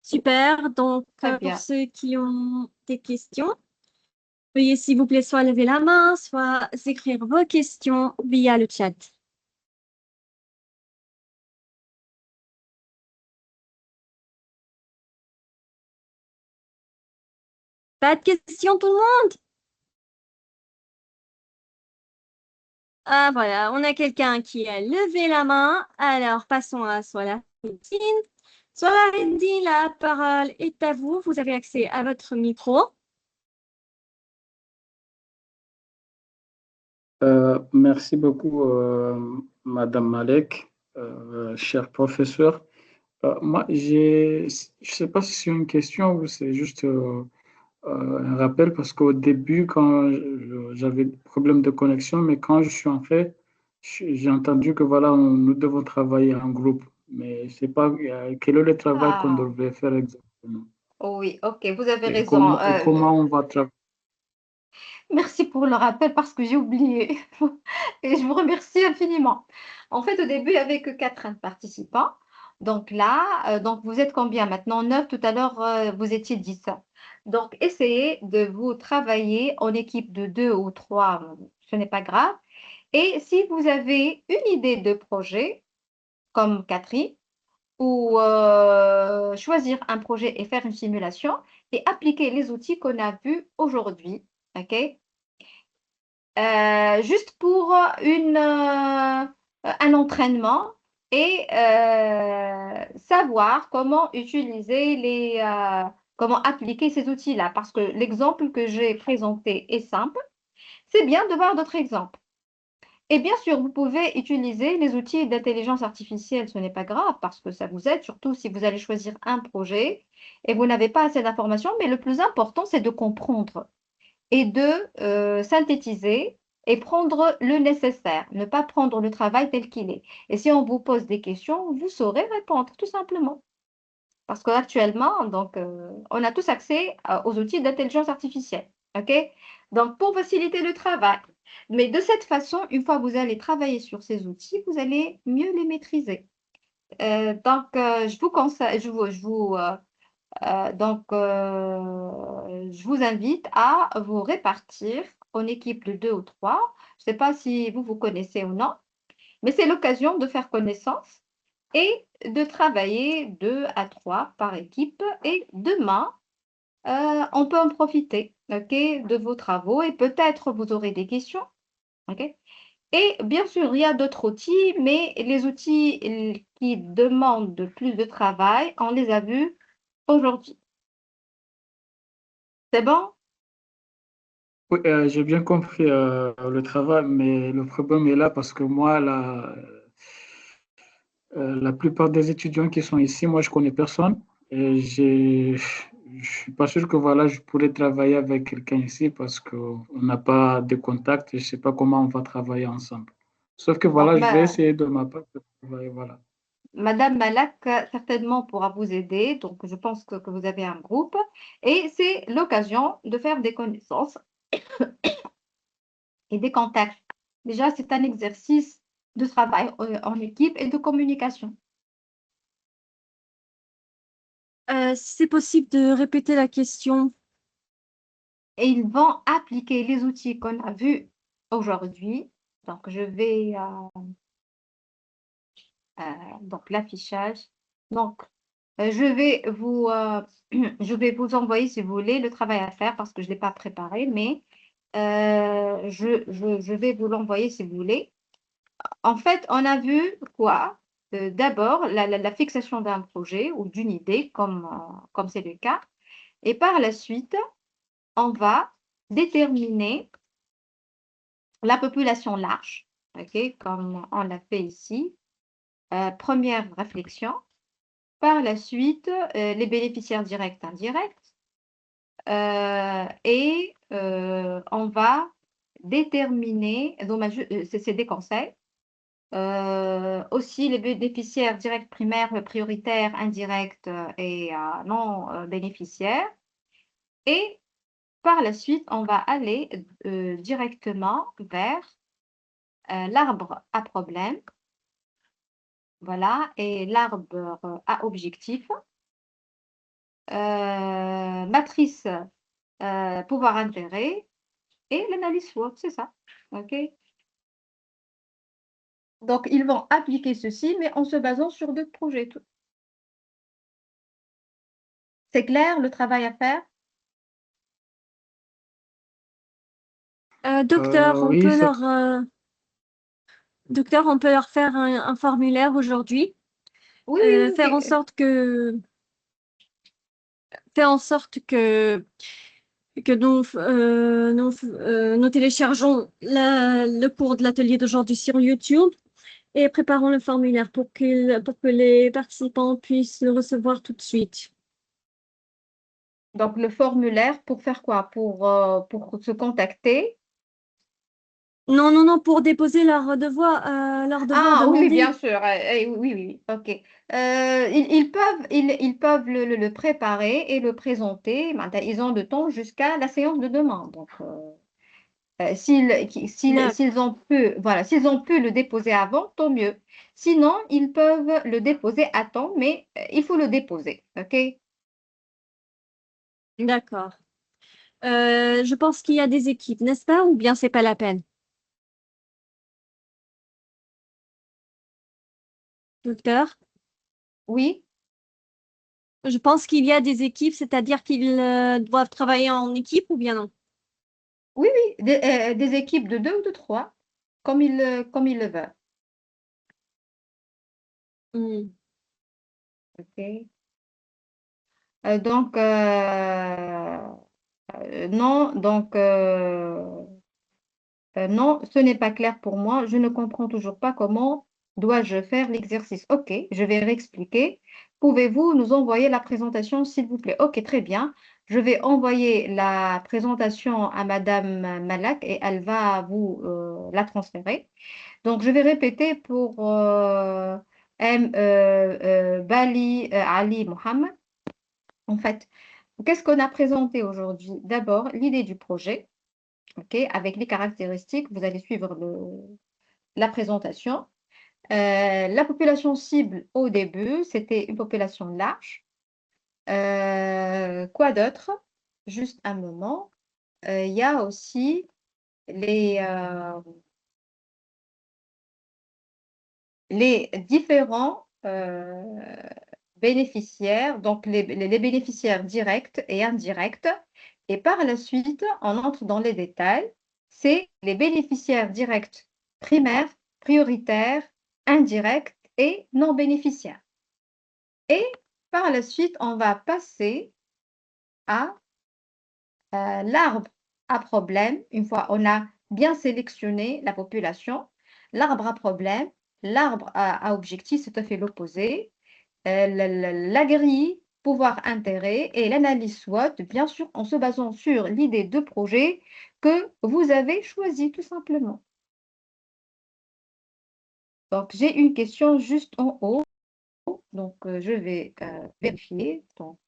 Super. Donc, Très pour bien. ceux qui ont des questions, veuillez s'il vous plaît soit lever la main, soit écrire vos questions via le chat. Pas de questions, tout le monde? Ah, voilà, on a quelqu'un qui a levé la main. Alors, passons à Solahedine. Solahedine, la parole est à vous. Vous avez accès à votre micro. Merci beaucoup, Madame Malek. cher professeur. Moi, je ne sais pas si c'est une question ou c'est juste un rappel parce qu'au début, quand j'avais des problèmes de connexion, mais quand je suis entré, j'ai entendu que voilà, nous devons travailler en groupe. Mais je sais pas quel est le travail qu'on Ah, devrait faire exactement oui, ok, vous avez raison. et comment on va travailler. Merci pour le rappel parce que j'ai oublié. Et je vous remercie infiniment. En fait, au début, il n'y avait que 4 participants. Donc là, donc vous êtes combien maintenant? 9. Tout à l'heure, vous étiez 10. Donc, essayez de vous travailler en équipe de 2 ou 3. Ce n'est pas grave. Et si vous avez une idée de projet, comme Catherine, ou choisir un projet et faire une simulation et appliquer les outils qu'on a vus aujourd'hui. OK? Juste pour un entraînement et savoir comment utiliser comment appliquer ces outils-là. Parce que l'exemple que j'ai présenté est simple. C'est bien de voir d'autres exemples. Et bien sûr, vous pouvez utiliser les outils d'intelligence artificielle, ce n'est pas grave parce que ça vous aide, surtout si vous allez choisir un projet et vous n'avez pas assez d'informations, mais le plus important, c'est de comprendre et de synthétiser et prendre le nécessaire, ne pas prendre le travail tel qu'il est. Et si on vous pose des questions, vous saurez répondre, tout simplement. Parce qu'actuellement, donc, on a tous accès aux outils d'intelligence artificielle. OK? Donc, pour faciliter le travail. Mais de cette façon, une fois que vous allez travailler sur ces outils, vous allez mieux les maîtriser. Donc, je vous conseille, je vous invite à vous répartir en équipe de 2 ou 3. Je ne sais pas si vous vous connaissez ou non, mais c'est l'occasion de faire connaissance et de travailler 2 à 3 par équipe. Et demain, on peut en profiter, ok, de vos travaux et peut-être vous aurez des questions. Ok. Et bien sûr, il y a d'autres outils, mais les outils qui demandent plus de travail, on les a vus aujourd'hui. C'est bon? Oui, j'ai bien compris le travail, mais le problème est là parce que moi, la plupart des étudiants qui sont ici, moi, je connais personne. Et je suis pas sûr que voilà, je pourrais travailler avec quelqu'un ici parce qu'on n'a pas de contact et je sais pas comment on va travailler ensemble. Sauf que Bon, voilà, je vais essayer de ma part de travailler, voilà. Madame Malak certainement pourra vous aider. Donc, je pense que vous avez un groupe et c'est l'occasion de faire des connaissances et des contacts. Déjà, c'est un exercice de travail en équipe et de communication. Si c'est possible de répéter la question. Et ils vont appliquer les outils qu'on a vus aujourd'hui. Donc, je vais donc l'affichage. Donc, je vais je vais vous envoyer, si vous voulez, le travail à faire parce que je ne l'ai pas préparé, mais je vais vous l'envoyer si vous voulez. En fait, on a vu quoi? D'abord, la fixation d'un projet ou d'une idée, comme c'est le cas. Et par la suite, on va déterminer la population large, ok, comme on l'a fait ici. Première réflexion. Par la suite, les bénéficiaires directs, indirects. Et on va déterminer, donc, c'est des conseils. Aussi les bénéficiaires directs primaires, prioritaires, indirects et non bénéficiaires. Et par la suite, on va aller directement vers l'arbre à problème. Voilà, et l'arbre à objectif. Matrice pouvoir intérêt et l'analyse SWOT, c'est ça. OK? Donc, ils vont appliquer ceci, mais en se basant sur d'autres projets. C'est clair, le travail à faire? Docteur, Oui, c'est docteur, on peut leur faire un formulaire aujourd'hui, Oui, oui, oui, faire en ok. sorte faire en sorte que nous téléchargeons le cours de l'atelier d'aujourd'hui sur YouTube et préparons le formulaire pour que les participants puissent le recevoir tout de suite. Donc, le formulaire pour faire quoi? Pour se contacter. Non, non, non, pour déposer leur devoir Ah oui, oui, bien demandé. sûr. Oui, oui, ok. Ils peuvent le préparer et le présenter. Maintenant, ils ont de temps jusqu'à la séance de demain. Donc, D'accord, s'ils ont pu, voilà, s'ils ont pu le déposer avant, tant mieux. Sinon, ils peuvent le déposer à temps, mais il faut le déposer. Ok? d'accord. Je pense qu'il y a des équipes, n'est-ce pas? Ou bien c'est pas la peine? Docteur? Oui, Je pense qu'il y a des équipes, c'est-à-dire qu'ils doivent travailler en équipe ou bien non? oui, oui. Des équipes de 2 ou de 3, comme ils le veulent. Hmm. Ok? Donc, non, donc, non, ce n'est pas clair pour moi. Je ne comprends toujours pas comment dois-je faire l'exercice. Ok, je vais réexpliquer. Pouvez-vous nous envoyer la présentation, s'il vous plaît? Ok, très bien. Je vais envoyer la présentation à Madame Malak et elle va vous la transférer. Donc, je vais répéter pour Bali Ali Mohammed. En fait, qu'est-ce qu'on a présenté aujourd'hui? D'abord, l'idée du projet, ok, avec les caractéristiques. Vous allez suivre la présentation. La population cible au début, c'était une population large. Quoi d'autre? Juste un moment. Il y a aussi les, euh, les différents bénéficiaires, donc les bénéficiaires directs et indirects. Et par la suite, on entre dans les détails. C'est les bénéficiaires directs primaires, prioritaires, indirects et non bénéficiaires. Et par la suite, on va passer à l'arbre à problème. Une fois on a bien sélectionné la population, l'arbre à problème, l'arbre à objectif, c'est tout à fait l'opposé. La grille, pouvoir intérêt et l'analyse SWOT, bien sûr, en se basant sur l'idée de projet que vous avez choisi tout simplement. Donc, j'ai une question juste en haut. Donc, je vais vérifier. Donc,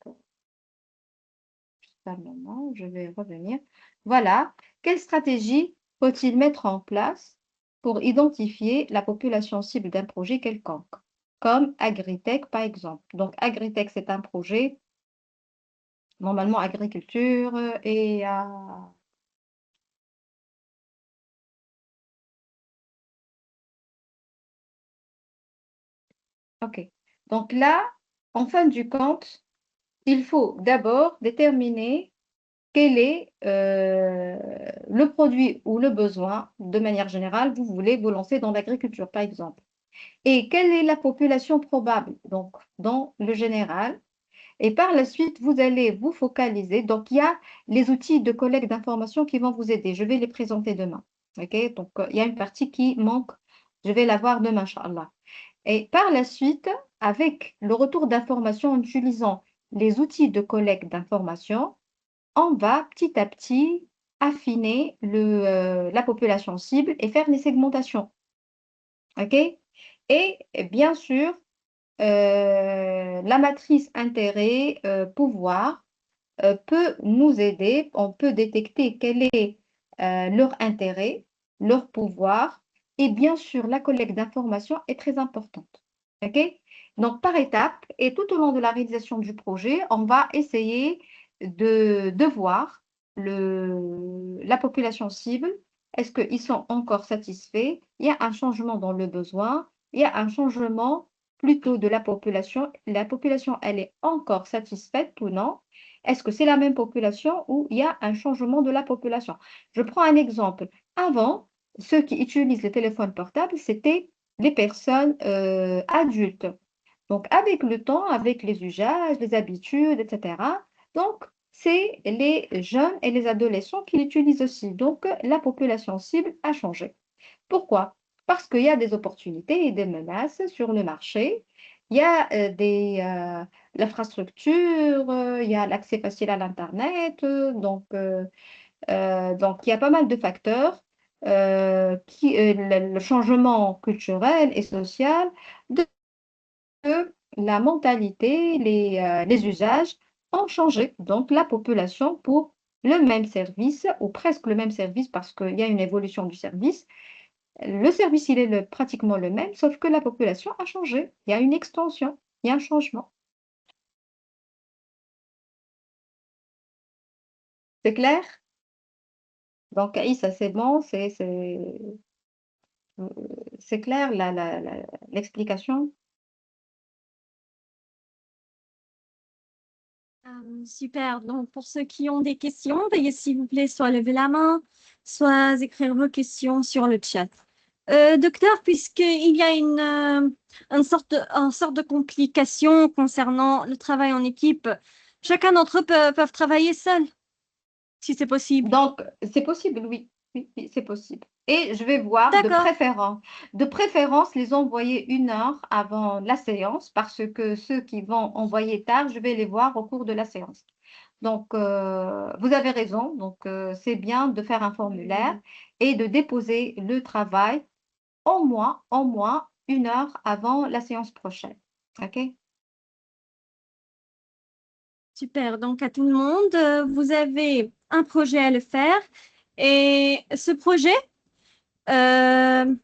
juste un moment, je vais revenir. Voilà. Quelle stratégie faut-il mettre en place pour identifier la population cible d'un projet quelconque, comme Agritech par exemple? Donc, Agritech, c'est un projet normalement agriculture et OK. Donc là, en fin du compte, il faut d'abord déterminer quel est le produit ou le besoin, de manière générale, vous voulez vous lancer dans l'agriculture, par exemple. Et quelle est la population probable, donc dans le général. Et par la suite, vous allez vous focaliser. Donc, il y a les outils de collecte d'informations qui vont vous aider. Je vais les présenter demain. OK? Donc, il y a une partie qui manque. Je vais la voir demain, Inch'Allah. Et par la suite, avec le retour d'informations en utilisant les outils de collecte d'informations, on va petit à petit affiner la population cible et faire les segmentations. OK? Et bien sûr, la matrice intérêt, pouvoir peut nous aider. On peut détecter quel est leur intérêt, leur pouvoir. Et bien sûr, la collecte d'informations est très importante. OK? Donc, par étape, et tout au long de la réalisation du projet, on va essayer de voir la population cible. Est-ce qu'ils sont encore satisfaits? Il y a un changement dans le besoin. Il y a un changement plutôt de la population. La population, elle est encore satisfaite ou non? Est-ce que c'est la même population ou il y a un changement de la population? Je prends un exemple. Avant, ceux qui utilisent les téléphones portables, c'était les personnes adultes. Donc, avec le temps, avec les usages, les habitudes, etc., donc, c'est les jeunes et les adolescents qui l'utilisent aussi. Donc, la population cible a changé. Pourquoi? Parce qu'il y a des opportunités et des menaces sur le marché. Il y a l'infrastructure, il y a l'accès facile à l'Internet. Donc, il y a pas mal de facteurs le changement culturel et social, de que la mentalité, les usages ont changé. Donc, la population, pour le même service, ou presque le même service, parce qu'il y a une évolution du service, le service, il est pratiquement le même, sauf que la population a changé. Il y a une extension, il y a un changement. C'est clair? Donc, Aïssa, c'est bon, c'est clair l'explication? Super. Donc, pour ceux qui ont des questions, veuillez s'il vous plaît soit lever la main, soit écrire vos questions sur le chat. Docteur, puisqu'il y a une sorte de complication concernant le travail en équipe, chacun d'entre eux peuvent travailler seul, si c'est possible. Donc, c'est possible, oui. Oui, oui, c'est possible. Et je vais voir D'accord. de préférence les envoyer 1 heure avant la séance parce que ceux qui vont envoyer tard, je vais les voir au cours de la séance. Donc, vous avez raison. Donc, c'est bien de faire un formulaire et de déposer le travail au moins 1 heure avant la séance prochaine. OK? Super. Donc, à tout le monde, vous avez un projet à le faire et ce projet euh,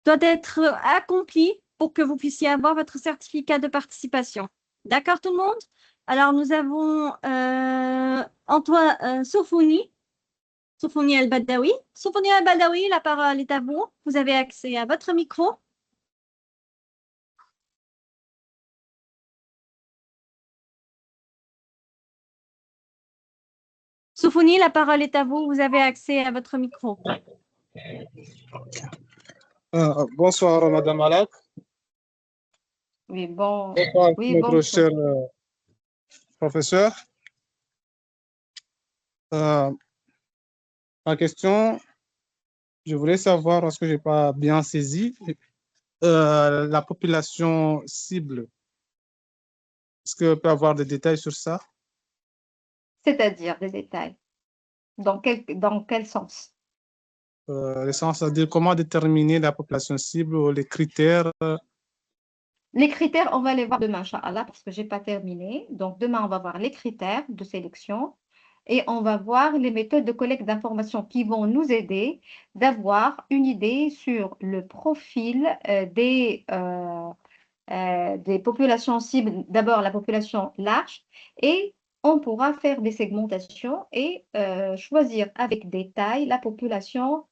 doit être accompli pour que vous puissiez avoir votre certificat de participation. D'accord, tout le monde? Alors, nous avons Antoine Soufouni El-Badawi. Soufouni El-Badawi, la parole est à vous. Vous avez accès à votre micro. Soufouni, la parole est à vous. Vous avez accès à votre micro. Bonsoir, Madame Malak. Oui, bon. Bonsoir, Oui, notre bonsoir. cher professeur. Ma question, je voulais savoir, parce que je n'ai pas bien saisi, la population cible. Est-ce que peut avoir des détails sur ça? C'est-à-dire des détails. Dans quel sens? Le sens, c'est-à-dire comment déterminer la population cible ou les critères. Les critères, on va les voir demain, Inch'Allah, parce que je n'ai pas terminé. Donc, demain, on va voir les critères de sélection et on va voir les méthodes de collecte d'informations qui vont nous aider d'avoir une idée sur le profil des populations cibles. D'abord, la population large et on pourra faire des segmentations et choisir avec détail la population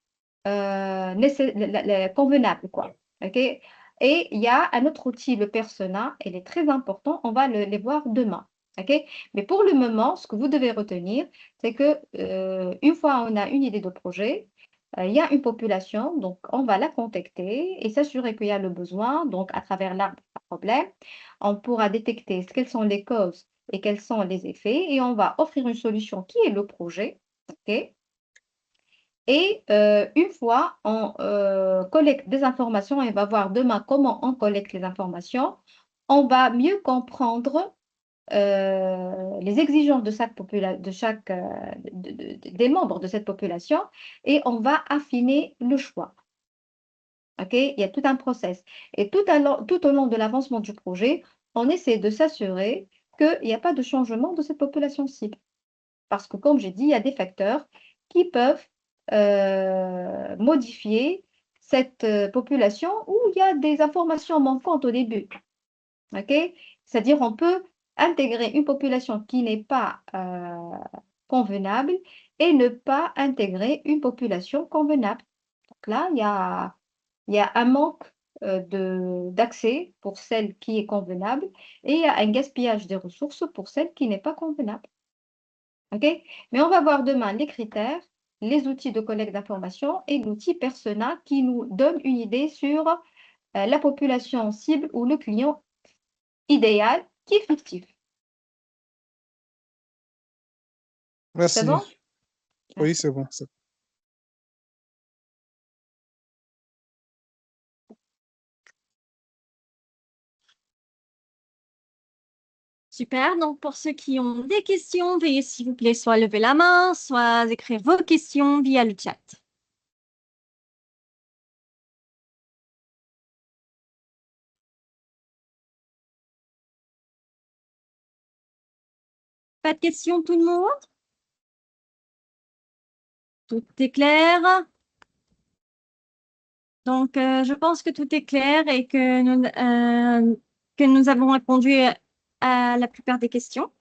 convenable, quoi. OK? Et il y a un autre outil, le persona, il est très important, on va les voir demain. OK? Mais pour le moment, ce que vous devez retenir, c'est que une fois on a une idée de projet, il y a une population, donc on va la contacter et s'assurer qu'il y a le besoin. Donc, à travers l'arbre à problème, on pourra détecter quelles sont les causes et quels sont les effets et on va offrir une solution qui est le projet. OK? Et une fois on collecte des informations, et on va voir demain comment on collecte les informations, on va mieux comprendre les exigences des membres de cette population et on va affiner le choix. OK? Il y a tout un process. Et tout au long de l'avancement du projet, on essaie de s'assurer qu'il n'y a pas de changement de cette population cible. Parce que, comme j'ai dit, il y a des facteurs qui peuvent modifier cette population où il y a des informations manquantes au début. OK? C'est-à-dire, on peut intégrer une population qui n'est pas convenable et ne pas intégrer une population convenable. Donc là, il y a un manque d'accès pour celle qui est convenable et il y a un gaspillage des ressources pour celle qui n'est pas convenable. OK? Mais on va voir demain les critères, les outils de collecte d'informations et l'outil Persona qui nous donne une idée sur la population cible ou le client idéal qui est fictif. C'est Merci. bon? Oui, c'est bon. Super. Donc, pour ceux qui ont des questions, veuillez s'il vous plaît soit lever la main, soit écrire vos questions via le chat. Pas de questions, tout le monde? Tout est clair? Donc, je pense que tout est clair et que nous avons répondu à la plupart des questions.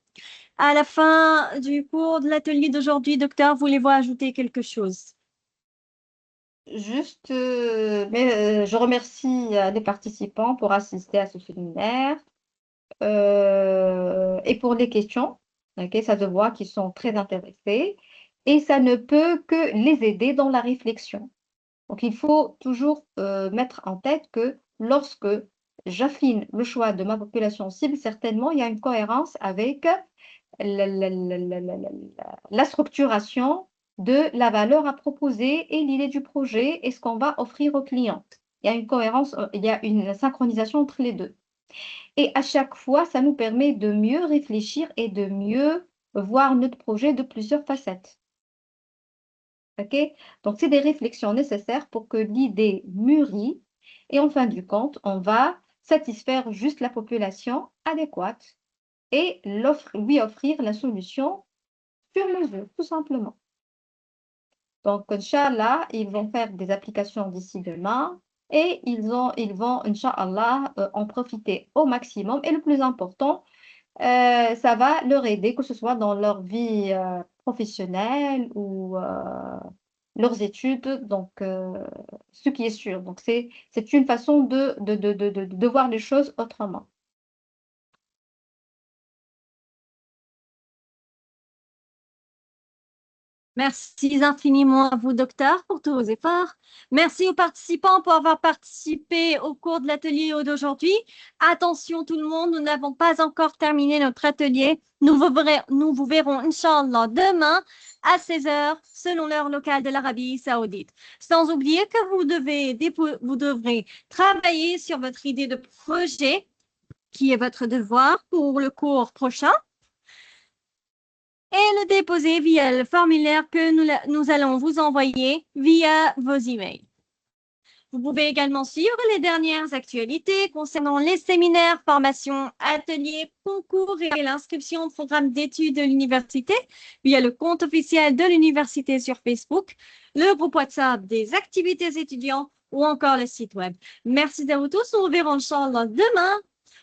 À la fin du cours de l'atelier d'aujourd'hui, docteur, voulez-vous ajouter quelque chose? Juste, je remercie les participants pour assister à ce séminaire et pour les questions. Ok, ça se voit qu'ils sont très intéressés et ça ne peut que les aider dans la réflexion. Donc, il faut toujours mettre en tête que lorsque j'affine le choix de ma population cible, certainement, il y a une cohérence avec la structuration de la valeur à proposer et l'idée du projet et ce qu'on va offrir aux clients. Il y a une cohérence, il y a une synchronisation entre les deux. Et à chaque fois, ça nous permet de mieux réfléchir et de mieux voir notre projet de plusieurs facettes. OK? Donc, c'est des réflexions nécessaires pour que l'idée mûrit et en fin du compte, on va satisfaire juste la population adéquate et lui offrir la solution sur mesure, tout simplement. Donc, Inch'Allah, ils vont faire des applications d'ici demain et ils vont, Inch'Allah, en profiter au maximum. Et le plus important, ça va leur aider, que ce soit dans leur vie professionnelle ou leurs études. Donc, ce qui est sûr. Donc, c'est une façon de voir les choses autrement. Merci infiniment à vous, docteur, pour tous vos efforts. Merci aux participants pour avoir participé au cours de l'atelier d'aujourd'hui. Attention tout le monde, nous n'avons pas encore terminé notre atelier. Nous vous verrons, Inch'Allah, demain à 16 h, selon l'heure locale de l'Arabie Saoudite. Sans oublier que vous devrez travailler sur votre idée de projet, qui est votre devoir pour le cours prochain, et le déposer via le formulaire que nous allons vous envoyer via vos emails. Vous pouvez également suivre les dernières actualités concernant les séminaires, formations, ateliers, concours et l'inscription au programme d'études de l'université via le compte officiel de l'université sur Facebook, le groupe WhatsApp des activités étudiants ou encore le site web. Merci à vous tous. Nous vous verrons Inch'Allah demain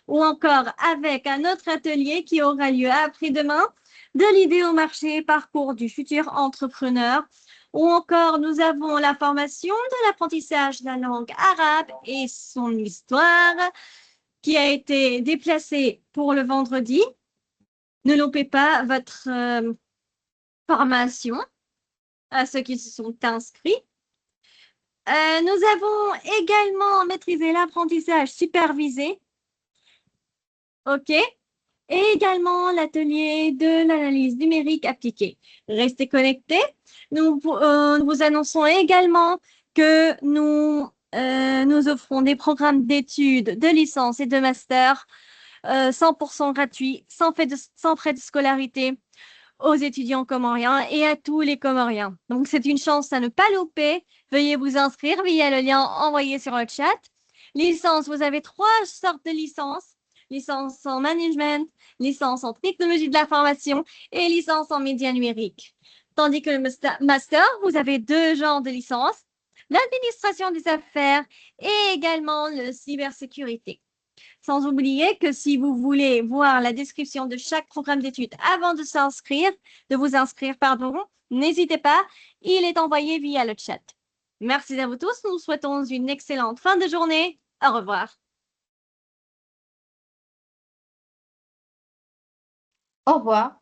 ou encore avec un autre atelier qui aura lieu après-demain de l'idée au marché, parcours du futur entrepreneur. Ou encore, nous avons la formation de l'apprentissage de la langue arabe et son histoire qui a été déplacée pour le vendredi. Ne loupez pas votre formation à ceux qui se sont inscrits. Nous avons également maîtrisé l'apprentissage supervisé. OK? Et également l'atelier de l'analyse numérique appliquée. Restez connectés. Nous vous annonçons également que nous offrons des programmes d'études, de licence et de master 100% gratuits, sans frais de scolarité aux étudiants comoriens et à tous les Comoriens. Donc, c'est une chance à ne pas louper. Veuillez vous inscrire via le lien envoyé sur le chat. Licence, vous avez 3 sortes de licences. Licence en management, licence en technologie de l'information et licence en médias numériques. Tandis que le master, vous avez 2 genres de licences, l'administration des affaires et également le cybersécurité. Sans oublier que si vous voulez voir la description de chaque programme d'études avant de vous inscrire, n'hésitez pas, il est envoyé via le chat. Merci à vous tous, nous vous souhaitons une excellente fin de journée. Au revoir. Au revoir.